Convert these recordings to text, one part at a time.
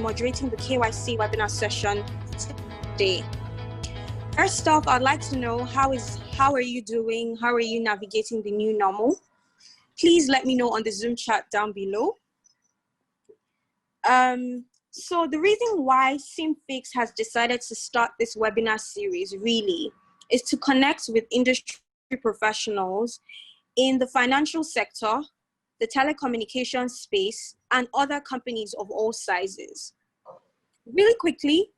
moderating the KYC webinar session today. First off, I'd like to know how are you doing? How are you navigating the new normal? Please let me know on the Zoom chat down below. So the reason why Seamfix has decided to start this webinar series really is to connect with industry professionals in the financial sector, the telecommunications space, and other companies of all sizes. Really quickly,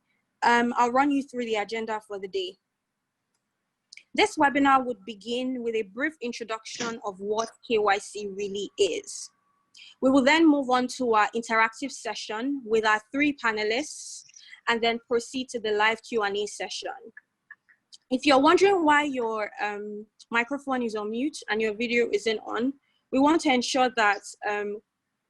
I'll run you through the agenda for the day. This webinar would begin with a brief introduction of what KYC really is. We will then move on to our interactive session with our 3 panelists and then proceed to the live Q&A session. If you're wondering why your microphone is on mute and your video isn't on, we want to ensure that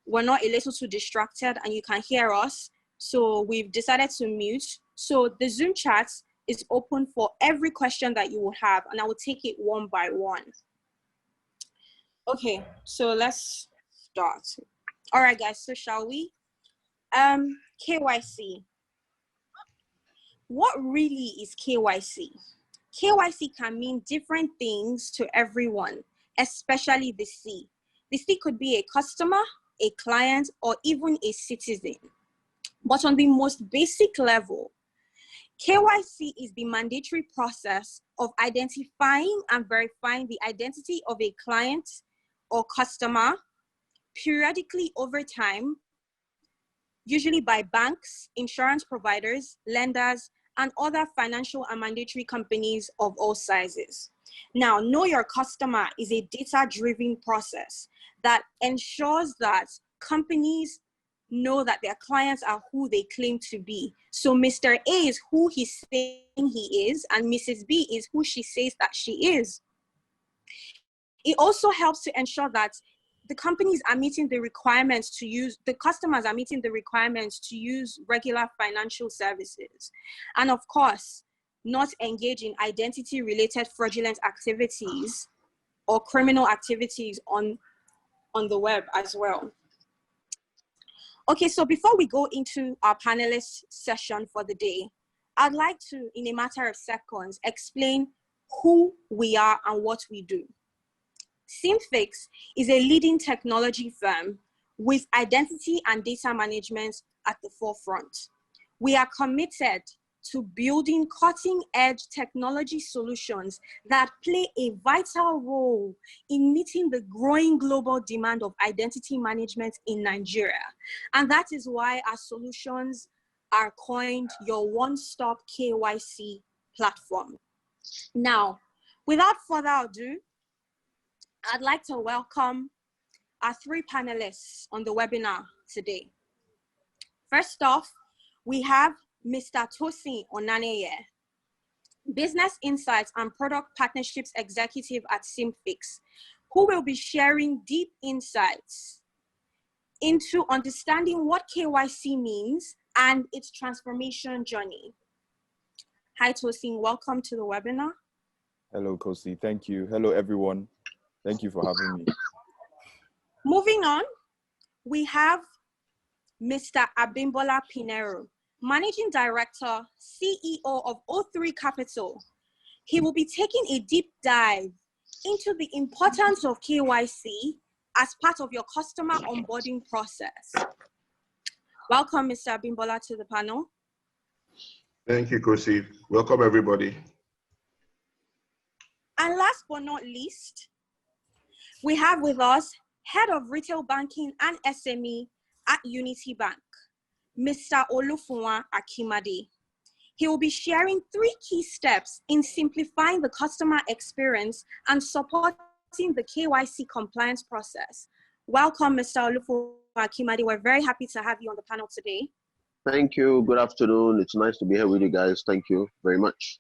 we're not a little too distracted and you can hear us. So we've decided to mute. So the Zoom chat is open for every question that you will have, and I will take it one by one. Okay, so let's start. All right, guys, so shall we? KYC. What really is KYC? KYC can mean different things to everyone, especially the C. The C could be a customer, a client, or even a citizen. But on the most basic level, KYC is the mandatory process of identifying and verifying the identity of a client or customer periodically over time, usually by banks, insurance providers, lenders, and other financial and mandatory companies of all sizes. Now, know your customer is a data-driven process that ensures that companies know that their clients are who they claim to be. So Mr. A is who he's saying he is, and Mrs. B is who she says that she is. It also helps to ensure that the companies are meeting the requirements to use, the customers are meeting the requirements to use regular financial services. And of course, not engage in identity-related fraudulent activities or criminal activities on the web as well. Okay, so before we go into our panelist session for the day, I'd like to, in a matter of seconds, explain who we are and what we do. Seamfix is a leading technology firm with identity and data management at the forefront. We are committed to building cutting-edge technology solutions that play a vital role in meeting the growing global demand of identity management in Nigeria. And that is why our solutions are coined your one-stop KYC platform. Now, without further ado, I'd like to welcome our 3 panelists on the webinar today. First off, we have Mr. Tosin Onaneye, Business Insights and Product Partnerships Executive at Seamfix, who will be sharing deep insights into understanding what KYC means and its transformation journey. Hi, Tosin, welcome to the webinar. Hello, Kosi, thank you. Hello, everyone. Thank you for having me. Moving on, we have Mr. Abimbola Pinero, Managing Director, CEO of O3 Capital. He will be taking a deep dive into the importance of KYC as part of your customer onboarding process. Welcome, Mr. Abimbola, to the panel. Thank you, Kosi. Welcome, everybody. And last but not least, we have with us Head of Retail Banking and SME at Unity Bank, Mr. Olufunwa Akimade. He will be sharing 3 key steps in simplifying the customer experience and supporting the KYC compliance process. Welcome, Mr. Olufunwa Akimade. We're very happy to have you on the panel today. Thank you. Good afternoon. It's nice to be here with you guys. Thank you very much.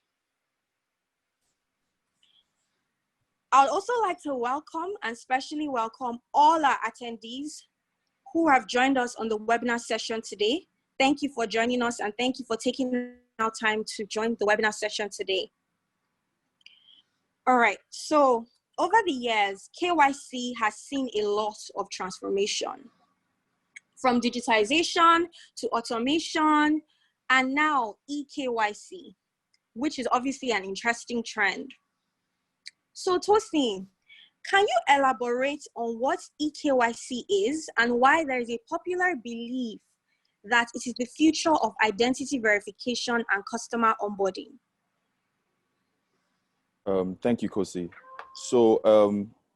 I'd also like to welcome and specially welcome all our attendees who have joined us on the webinar session today. Thank you for joining us and thank you for taking our time to join the webinar session today. All right, so over the years, KYC has seen a lot of transformation. from digitization to automation, and now eKYC, which is obviously an interesting trend. So Tosin, can you elaborate on what eKYC is and why there is a popular belief that it is the future of identity verification and customer onboarding? Thank you, Kosi. So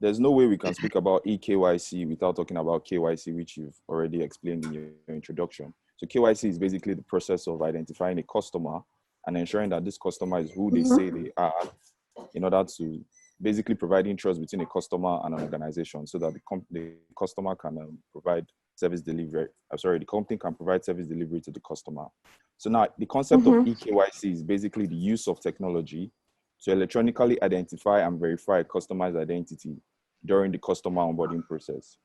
there's no way we can speak about eKYC without talking about KYC, which you've already explained in your introduction. So KYC is basically the process of identifying a customer and ensuring that this customer is who they say they are, in order to basically providing trust between a customer and an organization, so that the customer can provide service delivery. The company can provide service delivery to the customer. So now the concept of eKYC is basically the use of technology to electronically identify and verify a customer's identity during the customer onboarding process.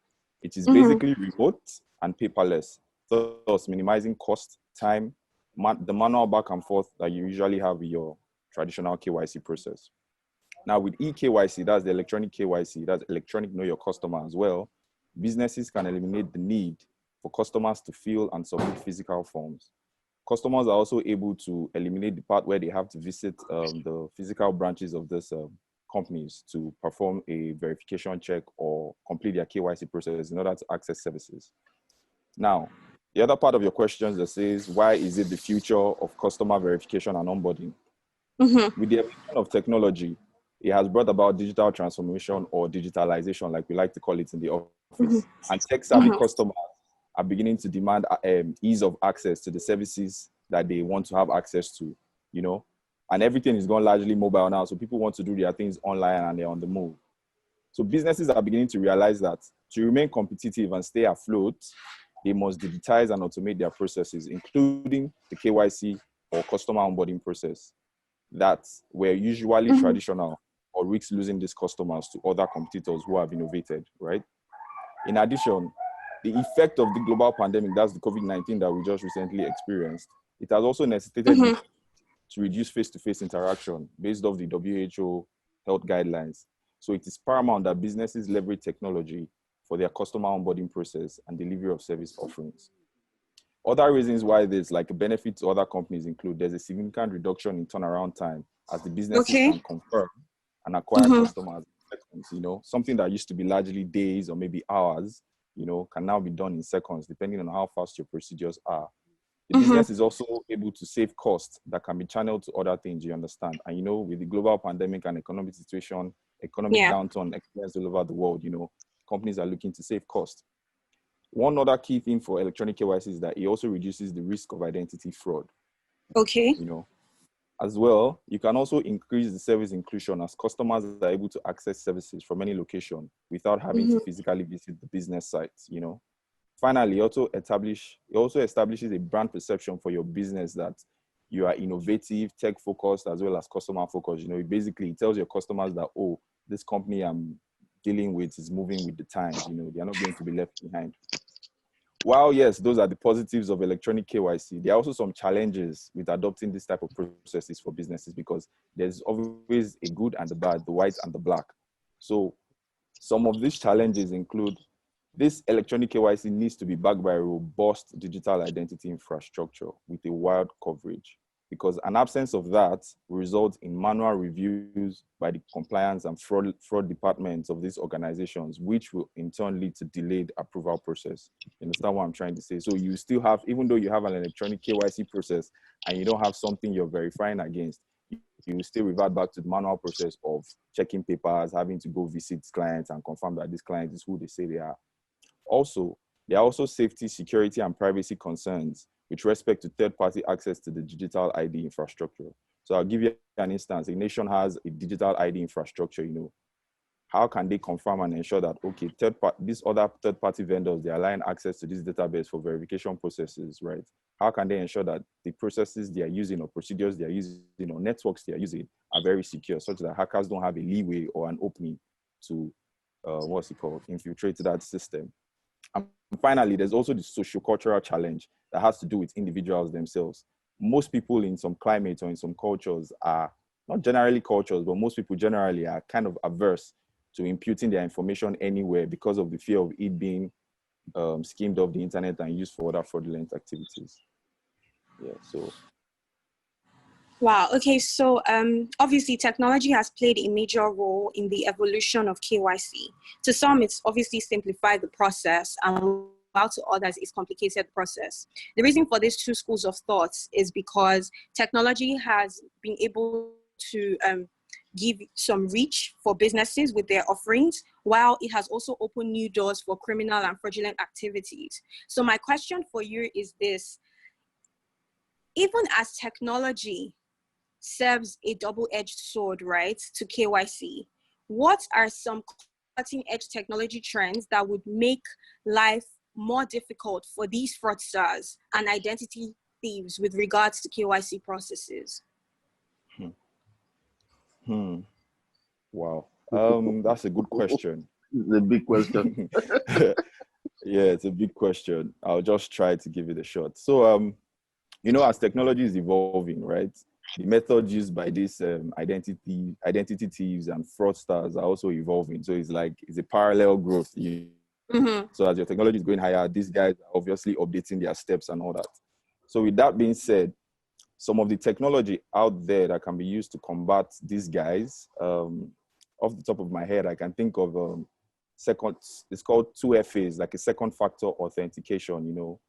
It is basically remote and paperless, thus minimizing cost, time, the manual back and forth that you usually have with your traditional KYC process. Now with eKYC, that's the electronic KYC, that's electronic know your customer as well, businesses can eliminate the need for customers to fill and submit physical forms. Customers are also able to eliminate the part where they have to visit the physical branches of these companies to perform a verification check or complete their KYC process in order to access services. Now, the other part of your question that says, why is it the future of customer verification and onboarding? With the evolution of technology, it has brought about digital transformation or digitalization, like we like to call it in the office. And tech-savvy customers are beginning to demand ease of access to the services that they want to have access to, you know, and everything is gone largely mobile now. So people want to do their things online and they're on the move. So businesses are beginning to realize that to remain competitive and stay afloat, they must digitize and automate their processes, including the KYC or customer onboarding process that were usually traditional or risks losing these customers to other competitors who have innovated, right? In addition, the effect of the global pandemic, that's the COVID-19 that we just recently experienced, it has also necessitated to reduce face-to-face interaction based off the WHO health guidelines. So it is paramount that businesses leverage technology for their customer onboarding process and delivery of service offerings. Other reasons why there's like a benefit to other companies include there's a significant reduction in turnaround time as the businesses can confirm and acquire customers in seconds, you know, something that used to be largely days or maybe hours, you know, can now be done in seconds, depending on how fast your procedures are. The business is also able to save costs that can be channeled to other things, you understand. And, you know, with the global pandemic and economic situation, economic downturn experienced all over the world, you know, companies are looking to save costs. One other key thing for electronic KYC is that it also reduces the risk of identity fraud. You know, as well, you can also increase the service inclusion as customers are able to access services from any location without having to physically visit the business sites, you know. Finally, it also establishes a brand perception for your business that you are innovative, tech-focused, as well as customer-focused. You know, basically it tells your customers that, oh, this company I'm dealing with is moving with the times. You know, they are not going to be left behind. While, yes, those are the positives of electronic KYC, there are also some challenges with adopting this type of processes for businesses because there's always a good and the bad, the white and the black. So some of these challenges include this electronic KYC needs to be backed by a robust digital identity infrastructure with a wide coverage, because an absence of that will result in manual reviews by the compliance and fraud departments of these organizations, which will in turn lead to delayed approval process. You understand what I'm trying to say? So you still have, even though you have an electronic KYC process and you don't have something you're verifying against, you will still revert back to the manual process of checking papers, having to go visit clients and confirm that this client is who they say they are. Also, there are also safety, security, and privacy concerns with respect to third-party access to the digital ID infrastructure. So I'll give you an instance. A nation has a digital ID infrastructure, you know. How can they confirm and ensure that, okay, these other third-party vendors, they align access to this database for verification processes, right? How can they ensure that the processes they are using or procedures they are using or networks they are using are very secure, such that hackers don't have a leeway or an opening to, infiltrate that system? And finally, there's also the socio-cultural challenge that has to do with individuals themselves. Most people in some climates or in some cultures are, not generally cultures, but most people generally are kind of averse to imputing their information anywhere because of the fear of it being schemed off the internet and used for other fraudulent activities. Yeah, so. Wow. Okay. So obviously technology has played a major role in the evolution of KYC. To some, it's obviously simplified the process, and while to others, it's complicated the process. The reason for these two schools of thoughts is because technology has been able to give some reach for businesses with their offerings, while it has also opened new doors for criminal and fraudulent activities. So my question for you is this: even as technology serves a double-edged sword, right, to KYC, what are some cutting-edge technology trends that would make life more difficult for these fraudsters and identity thieves with regards to KYC processes? Wow. That's a good question. It's a big question. Yeah, it's a big question. I'll just try to give it a shot. So, you know, as technology is evolving, right, the methods used by these identity thieves and fraudsters are also evolving. So it's a parallel growth. So as your technology is going higher, these guys are obviously updating their steps and all that. So with that being said, some of the technology out there that can be used to combat these guys, off the top of my head, I can think of it's called 2FAs, like a second factor authentication, you know.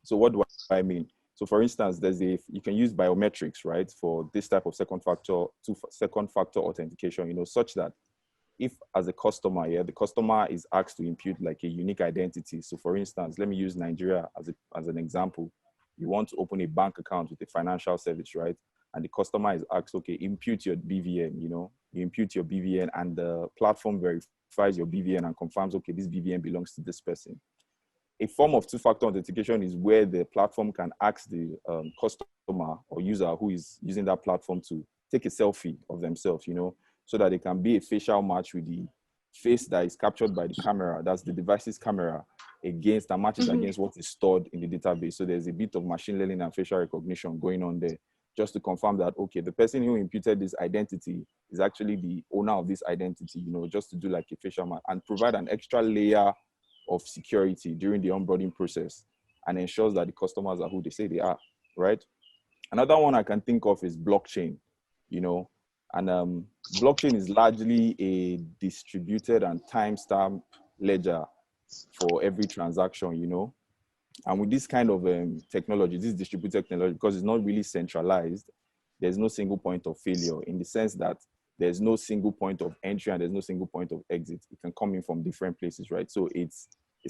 So what do I mean? So for instance, you can use biometrics, right, for this type of second factor authentication, you know, such that if as a customer, the customer is asked to impute like a unique identity. So for instance, let me use Nigeria as an example. You want to open a bank account with a financial service, right? And the customer is asked, okay, impute your BVN, you know, you impute your BVN and the platform verifies your BVN and confirms, okay, this BVN belongs to this person. A form of two-factor authentication is where the platform can ask the customer or user who is using that platform to take a selfie of themselves, you know, so that it can be a facial match with the face that is captured by the camera, that's the device's camera, against and matches against what is stored in the database. So there's a bit of machine learning and facial recognition going on there, just to confirm that, okay, the person who imputed this identity is actually the owner of this identity, you know, just to do like a facial match and provide an extra layer of security during the onboarding process and ensures that the customers are who they say they are, right? Another one I can think of is blockchain, you know, and blockchain is largely a distributed and timestamp ledger for every transaction, you know. And with this kind of technology, this distributed technology, because it's not really centralized, there's no single point of failure in the sense that there's no single point of entry and there's no single point of exit. It can come in from different places, right? So it's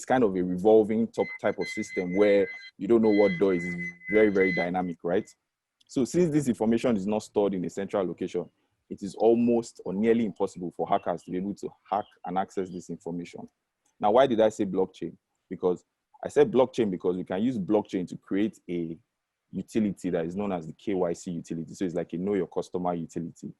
kind of a revolving type of system where you don't know what door is. It's very, very dynamic, right? So since this information is not stored in a central location, it is almost or nearly impossible for hackers to be able to hack and access this information. Now, why did I say blockchain? Because I said blockchain because we can use blockchain to create a utility that is known as the KYC utility. So it's like a know your customer utility.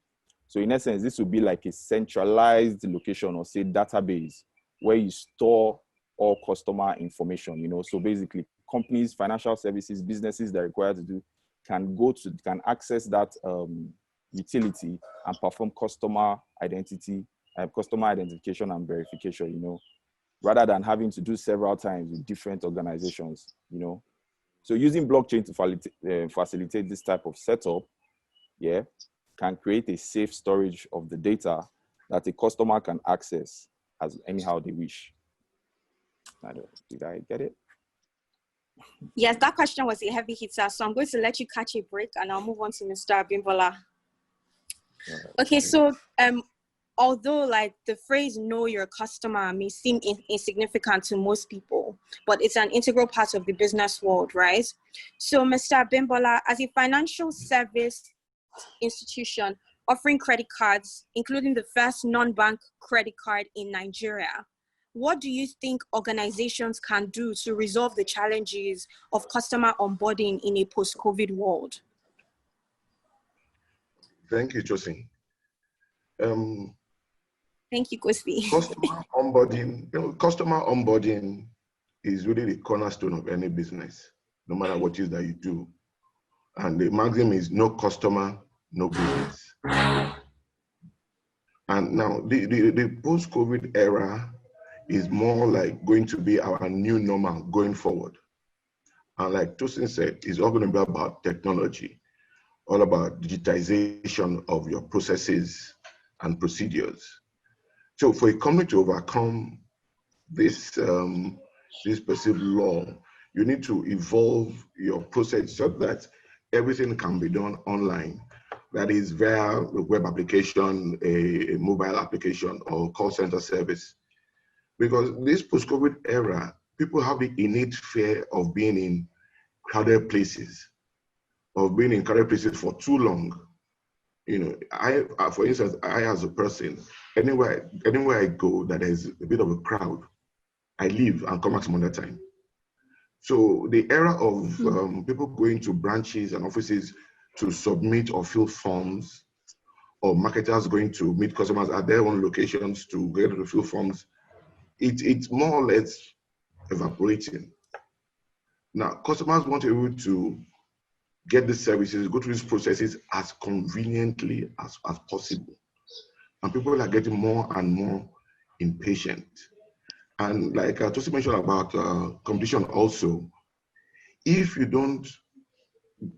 So in essence, this would be like a centralized location or say database where you store all customer information, you know. So basically companies, financial services, businesses that are required to do can access that utility and perform customer identification and verification, you know, rather than having to do several times with different organizations, you know. So using blockchain to facilitate this type of setup, can create a safe storage of the data that a customer can access as anyhow they wish. Did I get it? Yes, that question was a heavy hitter, so I'm going to let you catch a break and I'll move on to Mr. Abimbola. Okay, so although like the phrase know your customer may seem insignificant to most people, but it's an integral part of the business world, right? So Mr. Abimbola, as a financial service institution offering credit cards, including the first non-bank credit card in Nigeria, what do you think organizations can do to resolve the challenges of customer onboarding in a post-COVID world? Thank you, Josie. Thank you, Kosi. Customer onboarding is really the cornerstone of any business, no matter what it is that you do. And the maxim is no customer, no business. And now the post-COVID era is more like going to be our new normal going forward. And like Tosin said, it's all going to be about technology, all about digitization of your processes and procedures. So for a company to overcome this, this perceived law, you need to evolve your process so that everything can be done online. That is via a web application, a mobile application, or call center service. Because this post-COVID era, people have the innate fear of being in crowded places, of being in crowded places for too long. You know, for instance, I as a person, anywhere I go that there's a bit of a crowd, I leave and come back some other time. So the era of people going to branches and offices to submit or fill forms, or marketers going to meet customers at their own locations to get to fill forms, it's more or less evaporating. Now, customers want to be able to get the services, go through these processes as conveniently as possible. And people are getting more and more impatient. And like I just mentioned about competition also, if you don't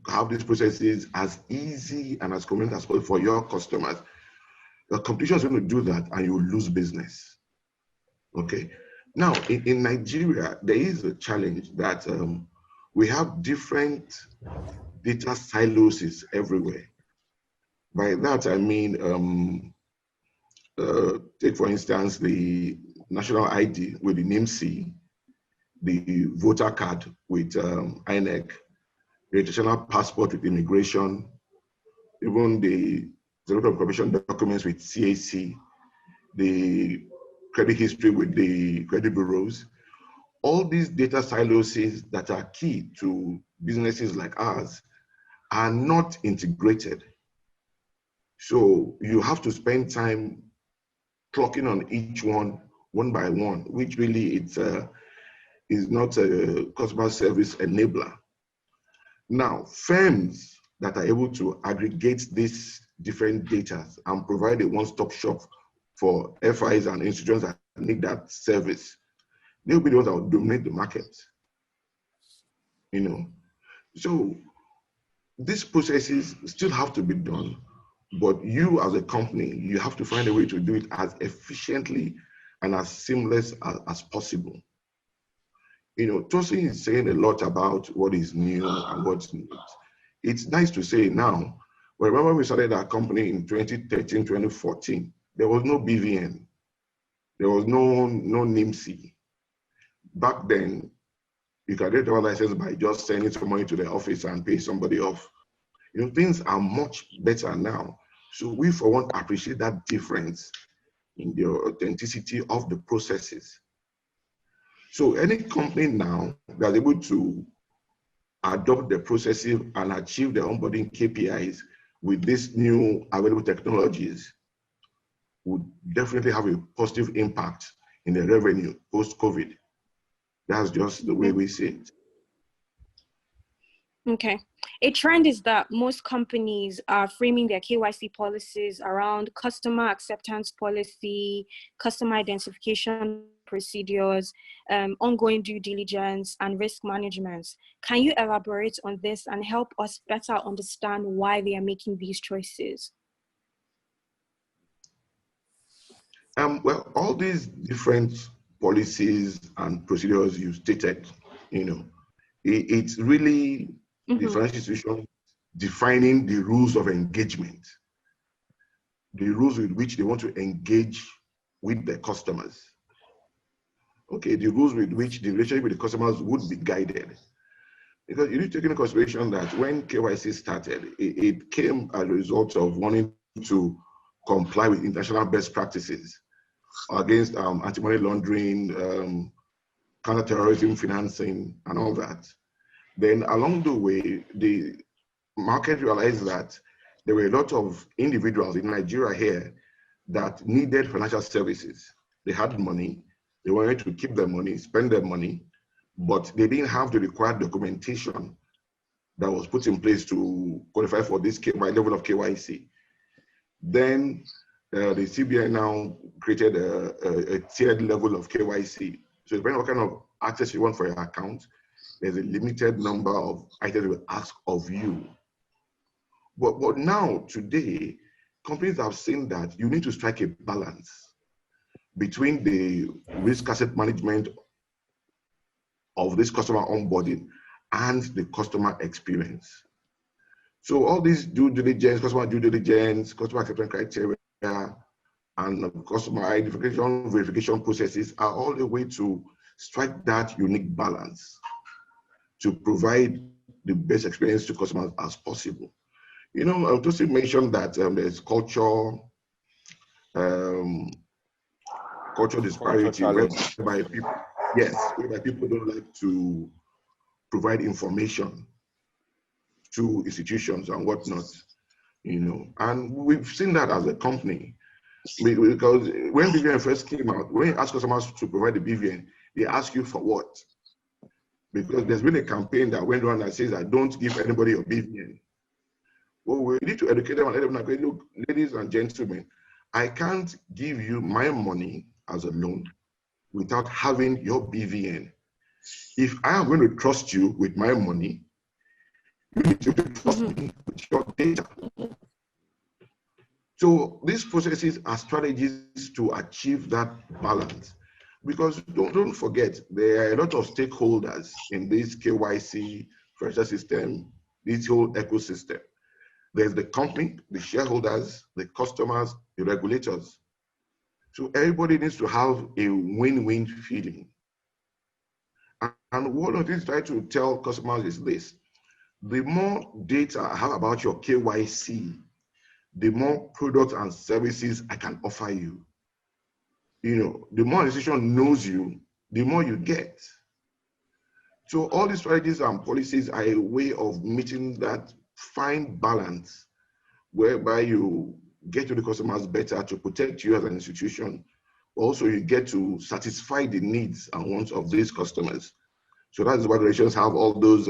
have these processes as easy and as convenient as possible for your customers, the competition is going to do that and you will lose business. Okay. Now, in Nigeria, there is a challenge that we have different data silos everywhere. By that, I mean, take for instance, the national ID with the NIMC, the voter card with INEC, the international passport with immigration, even the Certificate of Commission documents with CAC, the credit history with the credit bureaus. All these data silos that are key to businesses like ours are not integrated. So you have to spend time clocking on each one by one, which really is not a customer service enabler. Now, firms that are able to aggregate these different data and provide a one-stop shop for FIs and institutions that need that service, they'll be the ones that will dominate the market. You know, so these processes still have to be done, but you as a company, you have to find a way to do it as efficiently and as seamless as possible. You know, Tosin is saying a lot about what is new and what's new. It's nice to say now, but remember we started our company in 2013, 2014, there was no BVN, there was no NIMC. Back then, you can get a license by just sending some money to the office and pay somebody off. You know, things are much better now. So we, for one, appreciate that difference in the authenticity of the processes. So any company now that's able to adopt the processes and achieve their onboarding KPIs with these new available technologies would definitely have a positive impact in the revenue post-COVID. That's just the way we see it. Okay. A trend is that most companies are framing their KYC policies around customer acceptance policy, customer identification procedures, ongoing due diligence, and risk management. Can you elaborate on this and help us better understand why they are making these choices? Well, all these different policies and procedures you stated, you know, it's really the financial institution defining the rules of engagement, the rules with which they want to engage with their customers. Okay, the rules with which the relationship with the customers would be guided. Because you need to take into consideration that when KYC started, it came as a result of wanting to comply with international best practices against anti-money laundering, counter-terrorism financing, and all that. Then along the way, the market realized that there were a lot of individuals in Nigeria here that needed financial services. They had money, they wanted to keep their money, spend their money, but they didn't have the required documentation that was put in place to qualify for this level of KYC. Then the CBN now created a tiered level of KYC. So depending on what kind of access you want for your account, there's a limited number of items they will ask of you. But now, today, companies have seen that you need to strike a balance between the risk asset management of this customer onboarding and the customer experience. So all these due diligence, customer due diligence, customer acceptance criteria, and customer identification, verification processes are all the way to strike that unique balance to provide the best experience to customers as possible. You know, Tosi mentioned that there's cultural disparity whereby people, whereby people don't like to provide information to institutions and whatnot, you know. And we've seen that as a company, because when BVN first came out, when you ask customers to provide the BVN, they ask you for what? Because there's been a campaign that went on that says that don't give anybody your BVN. Well, we need to educate them and let them know, look, ladies and gentlemen, I can't give you my money as a loan without having your BVN. If I am going to trust you with my money, you need to trust me with your data. So these processes are strategies to achieve that balance. Because don't forget, there are a lot of stakeholders in this KYC Fraudster system, this whole ecosystem. There's the company, the shareholders, the customers, the regulators. So everybody needs to have a win-win feeling. And what I try to tell customers is this: the more data I have about your KYC, the more products and services I can offer you. You know, the more an institution knows you, the more you get. So all these strategies and policies are a way of meeting that fine balance whereby you get to the customers better to protect you as an institution. Also, you get to satisfy the needs and wants of these customers. So that's why regulations have all those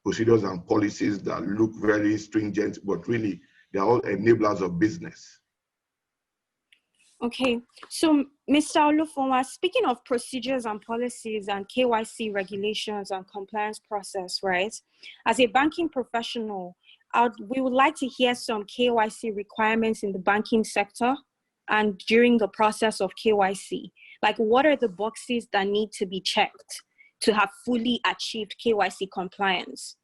procedures and policies that look very stringent, but really they're all enablers of business. Okay, so Mr. Olufonwa, speaking of procedures and policies and KYC regulations and compliance process, right? As a banking professional, we would like to hear some KYC requirements in the banking sector and during the process of KYC. Like, what are the boxes that need to be checked to have fully achieved KYC compliance?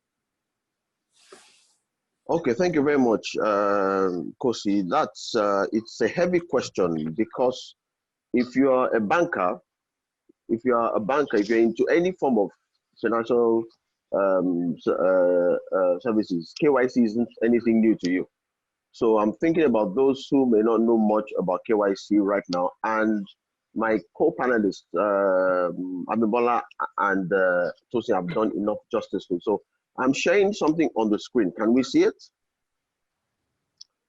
Okay, thank you very much, Kosi. That's it's a heavy question, because if you are a banker, if you're into any form of financial services, KYC isn't anything new to you. So I'm thinking about those who may not know much about KYC right now, and my co-panelists, Abibola and Tosi, have done enough justice to. So I'm sharing something on the screen. Can we see it?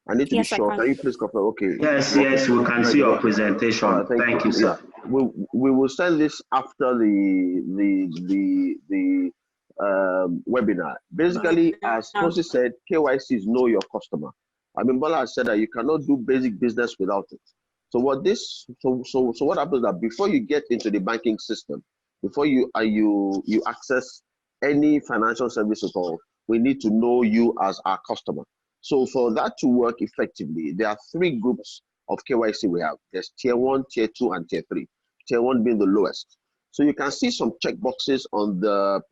I need to be sure. Can you please confirm? Okay. Yes, yes, we can see your presentation. Thank you, sir. Yeah. We will send this after the webinar. Basically, as Tosi said, KYC is know your customer. Abibola has said that you cannot do basic business without it. So what happens is that before you get into the banking system, before you access any financial service at all, we need to know you as our customer. So for that to work effectively, there are three groups of KYC we have. There's tier 1, tier 2, and tier 3. Tier 1 being the lowest. So you can see some checkboxes on the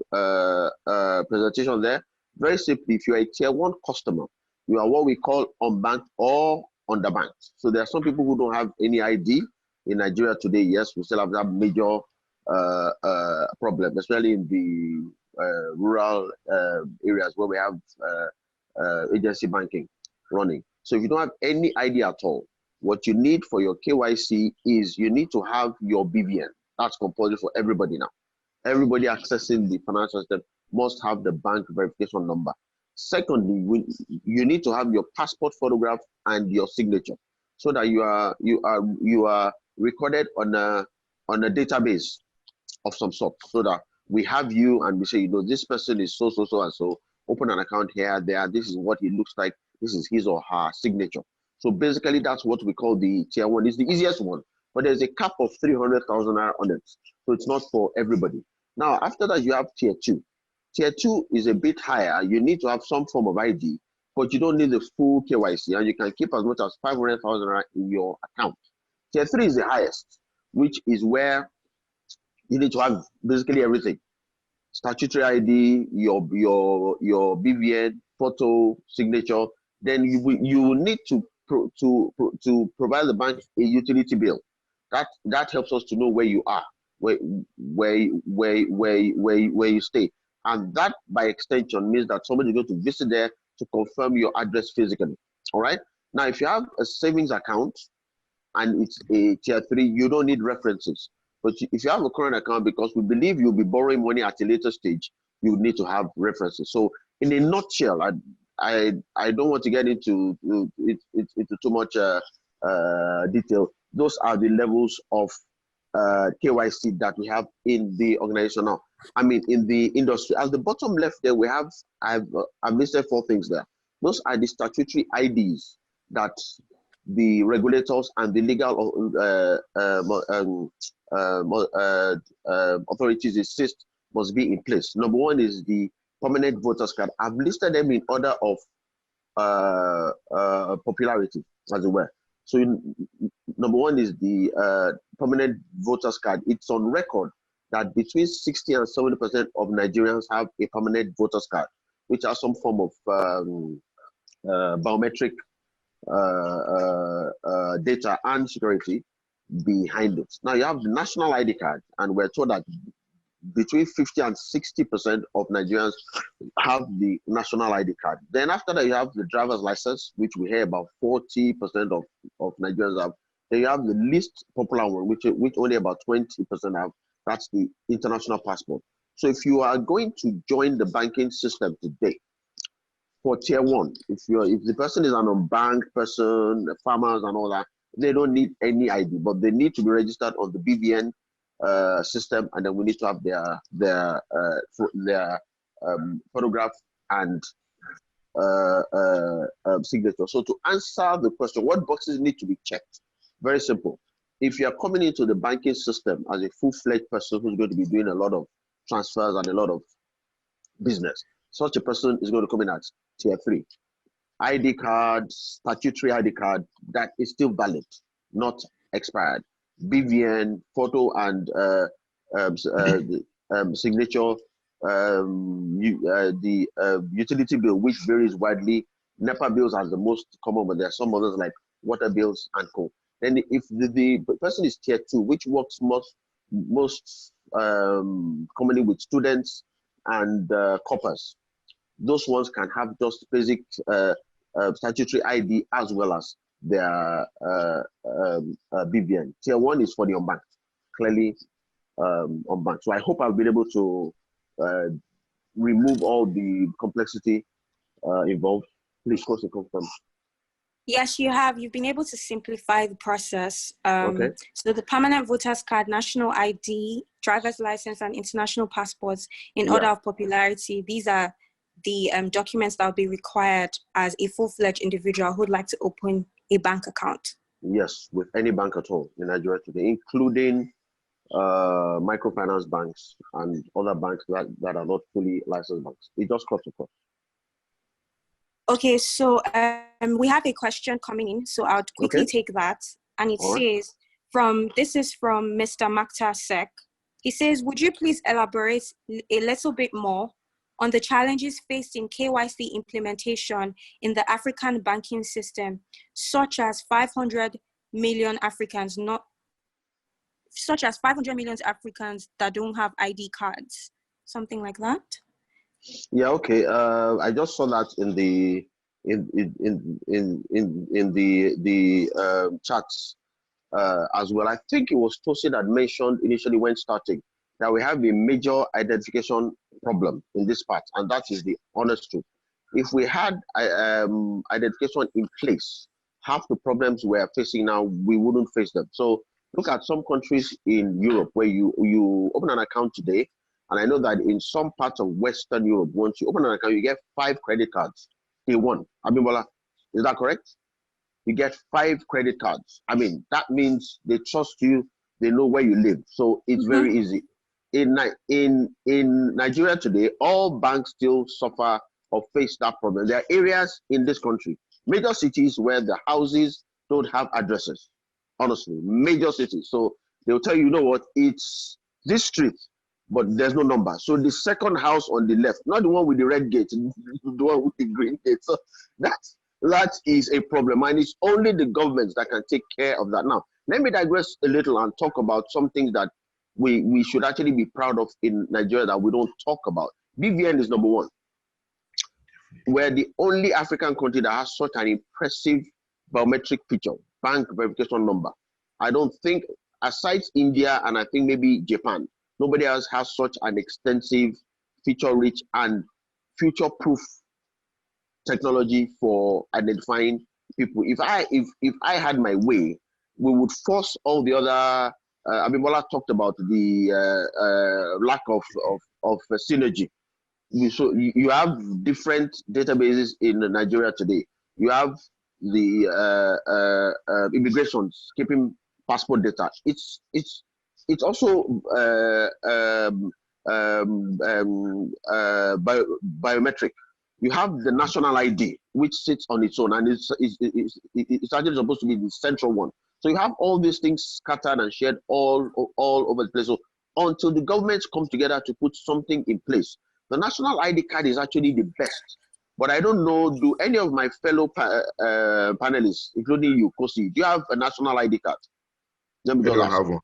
presentation there. Very simply, if you're a tier 1 customer, you are what we call unbanked or underbanked. So there are some people who don't have any ID in Nigeria today. Yes, we still have that major problem, especially in the rural areas where we have agency banking running. So if you don't have any ID at all, what you need for your KYC is you need to have your BVN. That's compulsory for everybody now. Everybody accessing the financial system must have the bank verification number. Secondly, you need to have your passport photograph and your signature, so that you are recorded on a database of some sort, so that we have you and we say, you know, this person is so and so. Open an account here, there. This is what he looks like. This is his or her signature. So basically, that's what we call the tier 1. It's the easiest one, but there's a cap of 300,000 naira on it. So it's not for everybody. Now, after that, you have tier 2. Tier 2 is a bit higher. You need to have some form of ID, but you don't need the full KYC, and you can keep as much as 500,000 naira in your account. Tier 3 is the highest, which is where you need to have basically everything: statutory ID, your BVN, photo, signature. Then you need to provide the bank a utility bill. That helps us to know where you are, where you stay, and that by extension means that somebody is going to visit there to confirm your address physically. All right. Now, if you have a savings account and it's a tier 3, you don't need references. But if you have a current account, because we believe you'll be borrowing money at a later stage, you need to have references. So in a nutshell, I don't want to get into too much detail. Those are the levels of KYC that we have in the organization now. I mean, in the industry. At the bottom left there, we have, I've listed 4 things there. Those are the statutory IDs that the regulators and the legal authorities insist must be in place. Number 1 is the permanent voters card. I've listed them in order of popularity, as it were. So number 1 is the permanent voters card. It's on record that between 60 and 70% of Nigerians have a permanent voters card, which has some form of biometric data and security behind it. Now you have the national ID card, and we're told that between 50 and 60% of Nigerians have the national ID card. Then after that, you have the driver's license, which we hear about 40% of Nigerians have. Then you have the least popular one, which only about 20% have. That's the international passport. So if you are going to join the banking system today, for tier 1, if the person is an unbanked person, farmers and all that, they don't need any ID, but they need to be registered on the BVN system, and then we need to have their photograph and signature. So to answer the question, what boxes need to be checked? Very simple. If you are coming into the banking system as a full-fledged person who's going to be doing a lot of transfers and a lot of business, such a person is going to come in at tier 3. ID card, statutory ID card, that is still valid, not expired. BVN, photo and signature, the utility bill, which varies widely. NEPA bills are the most common, but there are some others like water bills and co. Then if the person is tier 2, which works most commonly with students and corpers, those ones can have just basic statutory ID as well as their BVN. Tier 1 is for the unbanked, clearly unbanked. So I hope I've been able to remove all the complexity involved. Please, course, confirm. Yes, you have. You've been able to simplify the process. Okay. So the permanent voters card, national ID, driver's license, and international passports in order of popularity. These are the documents that will be required as a full-fledged individual who would like to open a bank account. Yes, with any bank at all in Nigeria today, including microfinance banks and other banks that are not fully licensed banks. It just cuts across. Okay, so we have a question coming in, so I'll quickly take that. And it says, this is from Mr. Makta Sek. He says, would you please elaborate a little bit more on the challenges faced in KYC implementation in the African banking system, such as 500 million Africans that don't have ID cards, something like that? Yeah, okay. I just saw that in the chats as well. I think it was Tosin that mentioned initially when starting that we have a major identification problem in this part, and that is the honest truth. If we had identification in place, half the problems we're facing now, we wouldn't face them. So look at some countries in Europe where you open an account today, and I know that in some parts of Western Europe, once you open an account, you get 5 credit cards day one. Abimbola, is that correct? you get 5 credit cards. I mean, that means they trust you, they know where you live. So it's very easy. In Nigeria today, all banks still suffer or face that problem. There are areas in this country, major cities, where the houses don't have addresses. Honestly, major cities. So they'll tell you, you know what, it's this street, but there's no number. So the second house on the left, not the one with the red gate, the one with the green gate. So that is a problem, and it's only the governments that can take care of that. Now, let me digress a little and talk about something that we should actually be proud of in Nigeria that we don't talk about. BVN is number 1. We're the only African country that has such an impressive biometric feature, bank verification number. I don't think, aside India and I think maybe Japan, nobody else has such an extensive, feature-rich and future-proof technology for identifying people. If I had my way, we would force all the other. Abimbola talked about the lack of synergy. So you have different databases in Nigeria today. You have the immigrations keeping passport data. It's also biometric. You have the national ID, which sits on its own, and it's actually supposed to be the central one. So you have all these things scattered and shared all over the place. So until the governments come together to put something in place, the national ID card is actually the best. But I don't know, do any of my fellow panelists, including you, Kosi, do you have a national ID card? I don't have one.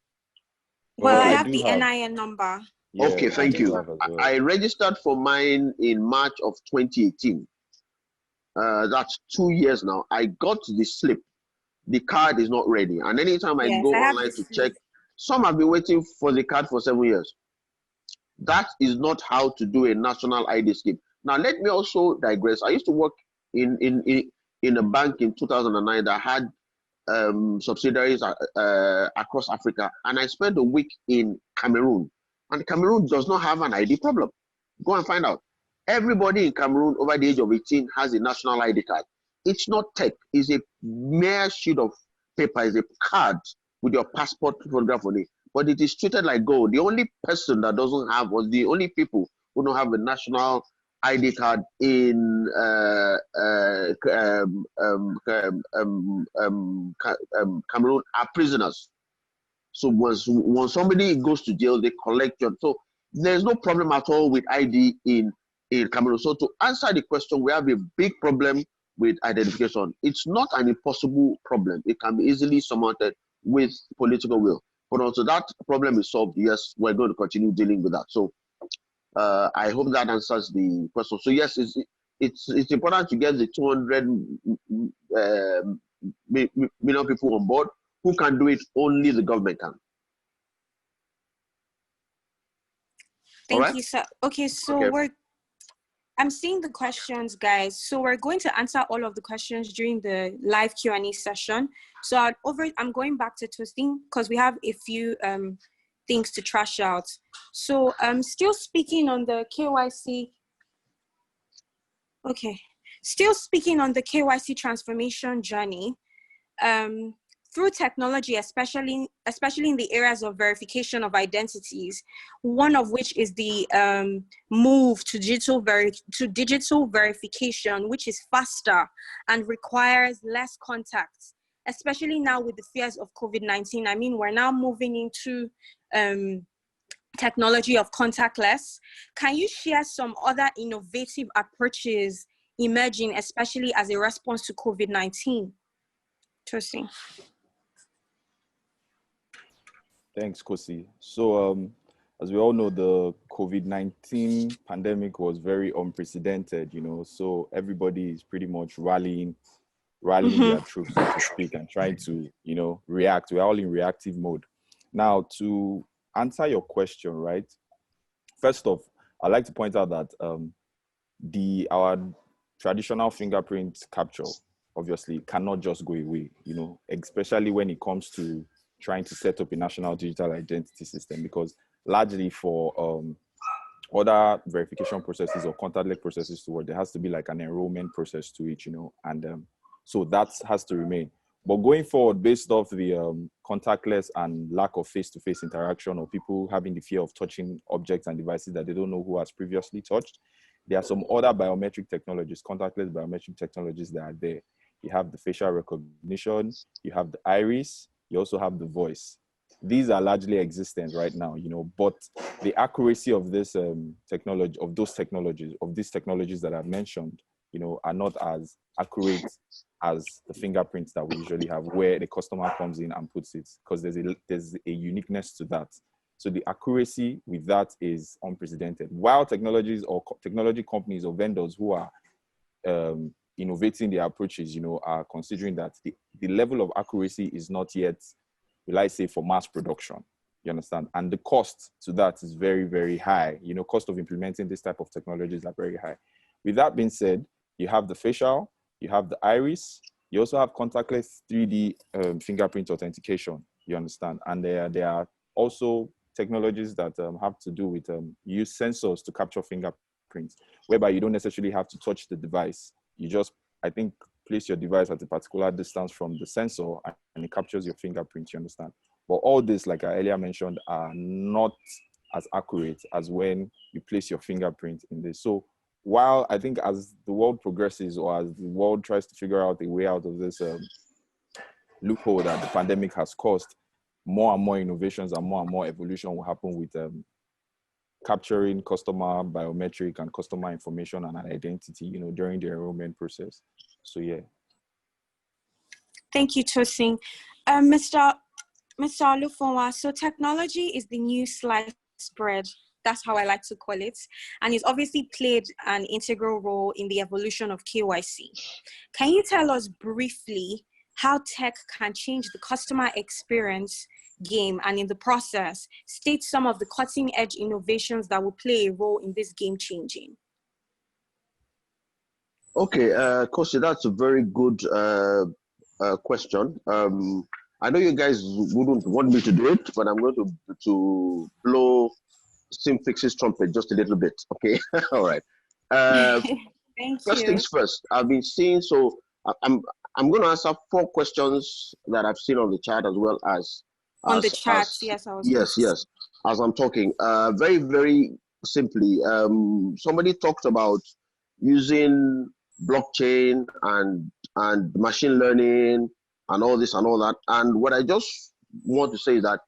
Well, I have the NIN number. Yeah, okay, thank you. Well. I registered for mine in March of 2018. That's 2 years now. I got the slip. The card is not ready. And anytime I go online to check, some have been waiting for the card for 7 years. That is not how to do a national ID scheme. Now, let me also digress. I used to work in a bank in 2009 that had subsidiaries across Africa. And I spent a week in Cameroon. And Cameroon does not have an ID problem. Go and find out. Everybody in Cameroon over the age of 18 has a national ID card. It's not tech. It's a mere sheet of paper. It's a card with your passport photograph on it. But it is treated like gold. The only person that doesn't have, or the only people who don't have a national ID card in Cameroon are prisoners. So once somebody goes to jail, they collect your. So there's no problem at all with ID in Cameroon. So to answer the question, we have a big problem with identification. It's not an impossible problem. It can be easily surmounted with political will. But also that problem is solved, yes, we're going to continue dealing with that. So I hope that answers the question. So yes, it's important to get the 200 million people on board. Who can do it? Only the government can. Thank you, sir. Okay, so I'm seeing the questions, guys. So we're going to answer all of the questions during the live Q&A session. So I'm going back to Twisting because we have a few things to trash out. So still speaking on the KYC. Okay, still speaking on the KYC transformation journey. Through technology, especially in the areas of verification of identities, one of which is the move to digital verification, which is faster and requires less contacts, especially now with the fears of COVID-19. I mean, we're now moving into technology of contactless. Can you share some other innovative approaches emerging, especially as a response to COVID-19? Interesting. Thanks, Kosi. So, as we all know, the COVID-19 pandemic was very unprecedented, so everybody is pretty much rallying their troops, so to speak, and trying to, react. We're all in reactive mode. Now, to answer your question, right? First off, I'd like to point out that our traditional fingerprint capture, obviously, cannot just go away, especially when it comes to trying to set up a national digital identity system, because largely for other verification processes or contactless processes to work, there has to be like an enrollment process to it, and So that has to remain. But going forward, based off the contactless and lack of face-to-face interaction, or people having the fear of touching objects and devices that they don't know who has previously touched, there are some other biometric technologies, contactless biometric technologies that are there. You have the facial recognition, you have the iris, you also have the voice. These are largely existent right now, but the accuracy of this technology, of these technologies that I've mentioned, are not as accurate as the fingerprints that we usually have, where the customer comes in and puts it, because there's a uniqueness to that. So the accuracy with that is unprecedented. While technologies or technology companies or vendors who are innovating their approaches, are considering that the level of accuracy is not yet, will I say, for mass production. You understand? And the cost to that is very, very high. Cost of implementing this type of technologies are very high. With that being said, you have the facial, you have the iris, you also have contactless 3D fingerprint authentication. You understand? And there are also technologies that have to do with use sensors to capture fingerprints, whereby you don't necessarily have to touch the device. You just, I think, place your device at a particular distance from the sensor and it captures your fingerprint, you understand? But all this, like I earlier mentioned, are not as accurate as when you place your fingerprint in this. So while I think as the world progresses, or as the world tries to figure out a way out of this loophole that the pandemic has caused, more and more innovations and more evolution will happen with capturing customer biometric and customer information and identity, during the enrollment process. So yeah. Thank you, Tosin. Mr. Olufonwa, so technology is the new sliced bread. That's how I like to call it. And it's obviously played an integral role in the evolution of KYC. Can you tell us briefly how tech can change the customer experience game, and in the process, state some of the cutting edge innovations that will play a role in this game changing? Okay, Kosi, that's a very good question. I know you guys wouldn't want me to do it, but I'm going to blow Seamfix's trumpet just a little bit. Okay, all right. First things first. I've been seeing, so I'm going to answer 4 questions that I've seen on the chat, as well as on the chat. Yes, as I'm talking. Very, very simply, somebody talked about using blockchain and machine learning and all this and all that. And what I just want to say is that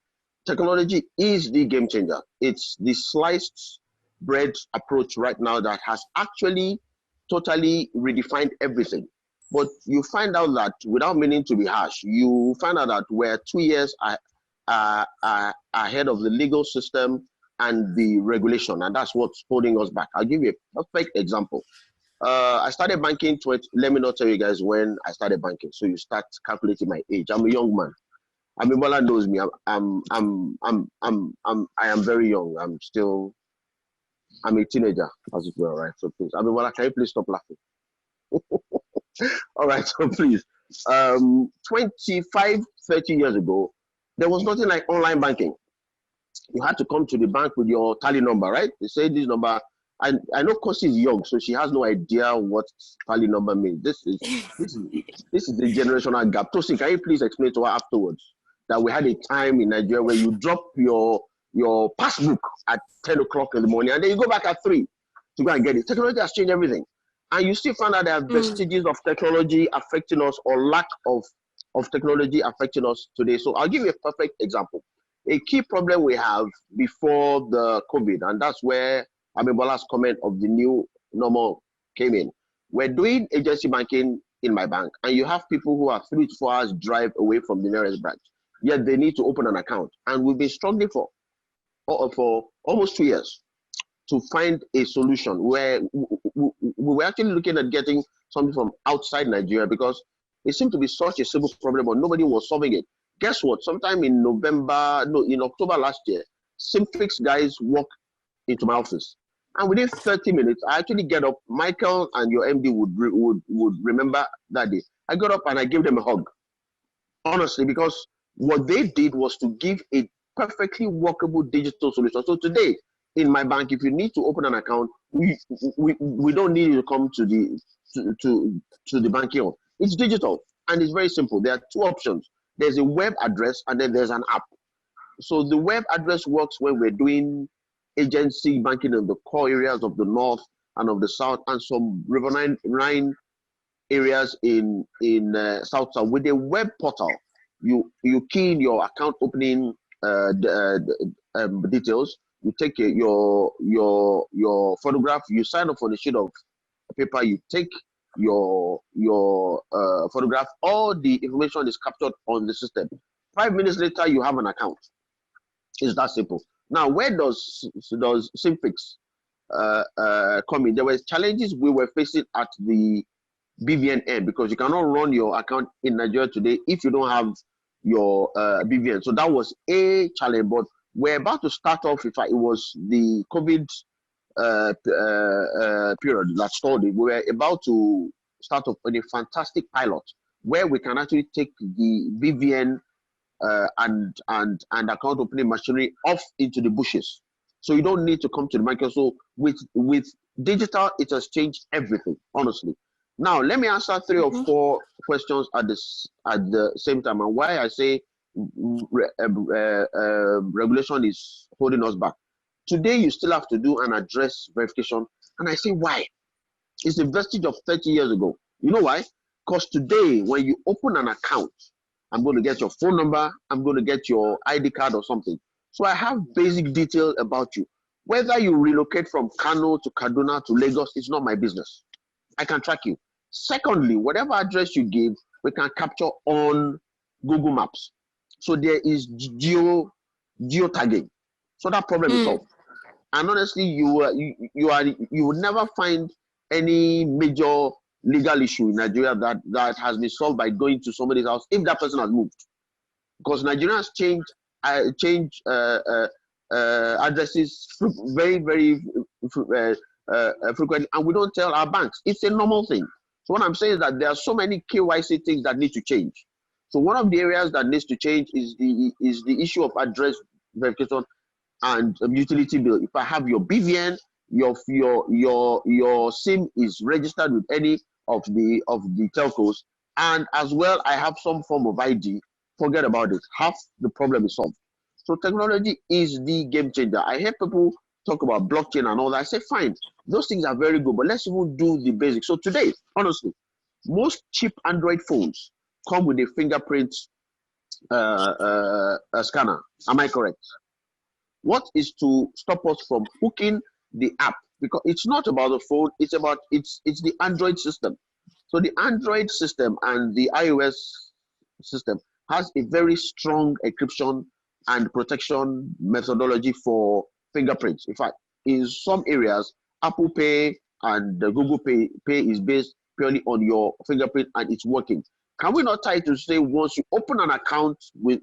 technology is the game changer. It's the sliced bread approach right now that has actually totally redefined everything. But you find out that, without meaning to be harsh, you find out that we're 2 years ahead of the legal system and the regulation, and that's what's holding us back. I'll give you a perfect example. I started banking. Let me not tell you guys when I started banking, so you start calculating my age. I'm a young man. I mean, Bola knows me. I am very young. I'm a teenager, as it were, right? So please, I mean, Bola, can you please stop laughing? All right, so please. 25, 30 years ago, there was nothing like online banking. You had to come to the bank with your tally number, right? They say this number. I know Kosi is young, so she has no idea what tally number means. This is the generational gap. Tosin, can you please explain to her afterwards that we had a time in Nigeria where you drop your passbook at 10 o'clock in the morning, and then you go back at 3 to go and get it. Technology has changed everything. And you still find out there are vestiges of technology affecting us, or lack of technology affecting us today. So I'll give you a perfect example. A key problem we have before the COVID, and that's where Abibola's comment of the new normal came in. We're doing agency banking in my bank, and you have people who are 3 to 4 hours drive away from the nearest branch, yet they need to open an account. And we've been struggling for almost 2 years to find a solution, where we were actually looking at getting something from outside Nigeria, because it seemed to be such a simple problem, but nobody was solving it. Guess what? Sometime in October last year, Seamfix guys walked into my office, and within 30 minutes, I actually get up. Michael and your MD would remember that day. I got up and I gave them a hug, honestly, because what they did was to give a perfectly workable digital solution. So today, in my bank, if you need to open an account, we don't need you to come to the banking hall. It's digital and it's very simple. There are two options. There's a web address and then there's an app. So the web address works when we're doing agency banking in the core areas of the north and of the south and some riverine areas in south. With a web portal, you key in your account opening details. You take your photograph. You sign up on a sheet of paper. You take your photograph. All the information is captured on the system. 5 minutes later, you have an account. It's that simple. Now, where does Seamfix come in? There were challenges we were facing at the BVN end because you cannot run your account in Nigeria today if you don't have your BVN. So that was a challenge, but we're about to start off. In fact, it was the COVID period that started. We were about to start off on a fantastic pilot where we can actually take the BVN and account opening machinery off into the bushes. So you don't need to come to the market. So with digital, it has changed everything, honestly. Now, let me answer 3 or 4 questions at the same time, and why I say regulation is holding us back. Today, you still have to do an address verification, and I say why? It's a vestige of 30 years ago. You know why? Because today, when you open an account, I'm going to get your phone number, I'm going to get your ID card or something. So I have basic detail about you. Whether you relocate from Kano to Kaduna to Lagos, it's not my business. I can track you. Secondly, whatever address you give, we can capture on Google Maps. So there is geotagging. So that problem is solved. And honestly, you would never find any major legal issue in Nigeria that has been solved by going to somebody's house if that person has moved. Because Nigerians change addresses very, very frequently, and we don't tell our banks. It's a normal thing. So what I'm saying is that there are so many KYC things that need to change. So one of the areas that needs to change is the issue of address verification and utility bill. If I have your BVN, your SIM is registered with any of the telcos, and as well I have some form of ID, forget about it. Half the problem is solved. So technology is the game changer. I hear people talk about blockchain and all that. I say, fine, those things are very good, but let's even do the basics. So today, honestly, most cheap Android phones come with a fingerprint scanner. Am I correct? What is to stop us from hooking the app? Because it's not about the phone, it's the Android system. So the Android system and the iOS system has a very strong encryption and protection methodology for fingerprints. In fact, in some areas, Apple Pay and the Google Pay is based purely on your fingerprint and it's working. Can we not try to say once you open an account with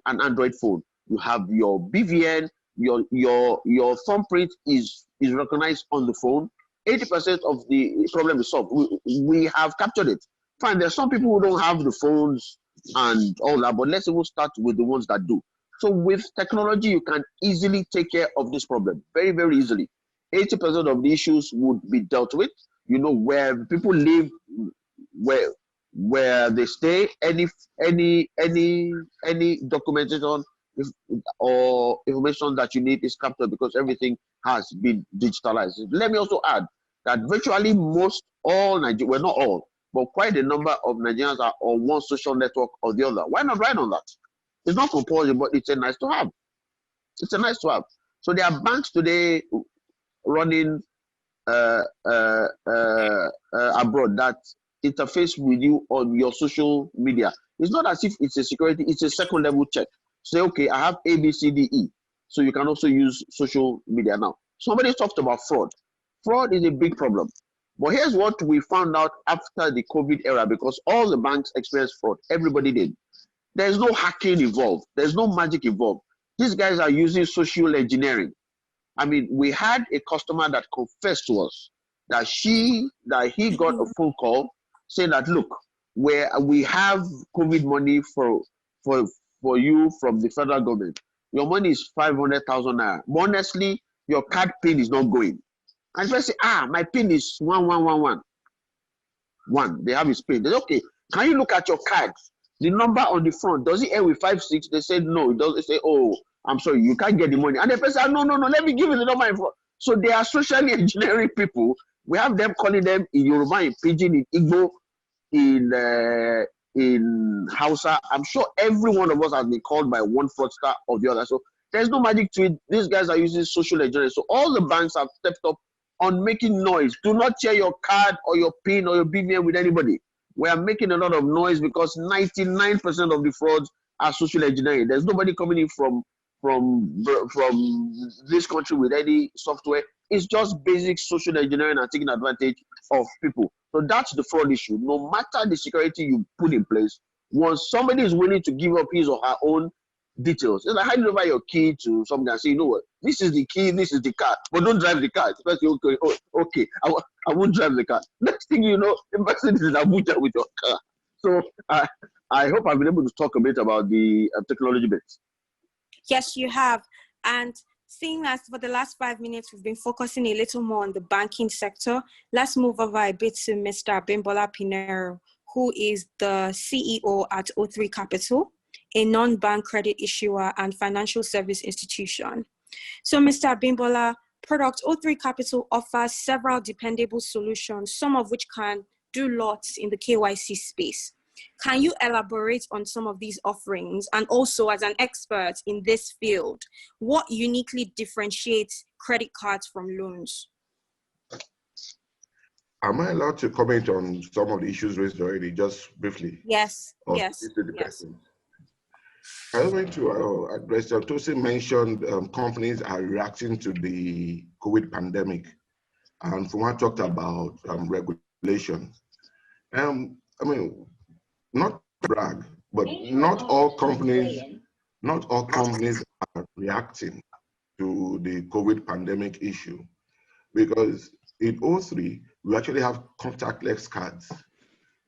an Android phone, you have your BVN, your thumbprint is recognized on the phone, 80% of the problem is solved. We have captured it. Fine, there's some people who don't have the phones and all that, but let's even start with the ones that do. So with technology, you can easily take care of this problem, very, very easily. 80% of the issues would be dealt with. You know where people live, where they stay, any documentation or information that you need is captured because everything has been digitalized. Let me also add that virtually all Nigerians, well, not all, but quite a number of Nigerians are on one social network or the other. Why not write on that? It's not compulsory, but it's a nice to have. It's a nice to have. So there are banks today running abroad that interface with you on your social media. It's not as if it's a security, it's a second level check. Say, okay, I have A, B, C, D, E. So you can also use social media now. Somebody talked about fraud. Fraud is a big problem. But here's what we found out after the COVID era, because all the banks experienced fraud. Everybody did. There's no hacking involved. There's no magic involved. These guys are using social engineering. I mean, we had a customer that confessed to us that he got a phone call saying that, look, where we have COVID money for you from the federal government. Your money is 500,000 naira. But honestly, your card PIN is not going. And if I say, my PIN is 1111. One, they have his pin. They say, okay, can you look at your card? The number on the front, does it end with 56? They said no. It does. They say, oh, I'm sorry, you can't get the money. And the person said, no, let me give you the number in front. So they are socially engineering people. We have them calling them in Yoruba, in Pidgin, in Igbo, in Hausa. I'm sure every one of us has been called by one fraudster or the other. So there's no magic to it. These guys are using social engineering. So all the banks have stepped up on making noise. Do not share your card or your PIN or your BVN with anybody. We are making a lot of noise because 99% of the frauds are social engineering. There's nobody coming in from this country with any software. It's just basic social engineering and taking advantage of people. So that's the fraud issue. No matter the security you put in place, once somebody is willing to give up his or her own details, it's like handing over your key to some guy and say, you know what, this is the key, this is the car, but don't drive the car. The person, okay, I won't drive the car. Next thing you know, the person is in Abuja with your car. So I hope I've been able to talk a bit about the technology bits. Yes, you have. And seeing as for the last 5 minutes, we've been focusing a little more on the banking sector, let's move over a bit to Mr. Abimbola Pinero, who is the CEO at O3 Capital, a non-bank credit issuer and financial service institution. So Mr. Abimbola, product O3 Capital offers several dependable solutions, some of which can do lots in the KYC space. Can you elaborate on some of these offerings? And also, as an expert in this field, what uniquely differentiates credit cards from loans? Am I allowed to comment on some of the issues raised already, just briefly? Yes, yes. I was going to address, Tosi mentioned companies are reacting to the COVID pandemic. And Fuma talked about regulation. I mean, not to brag, but not all companies are reacting to the COVID pandemic issue, because in O3, we actually have contactless cards.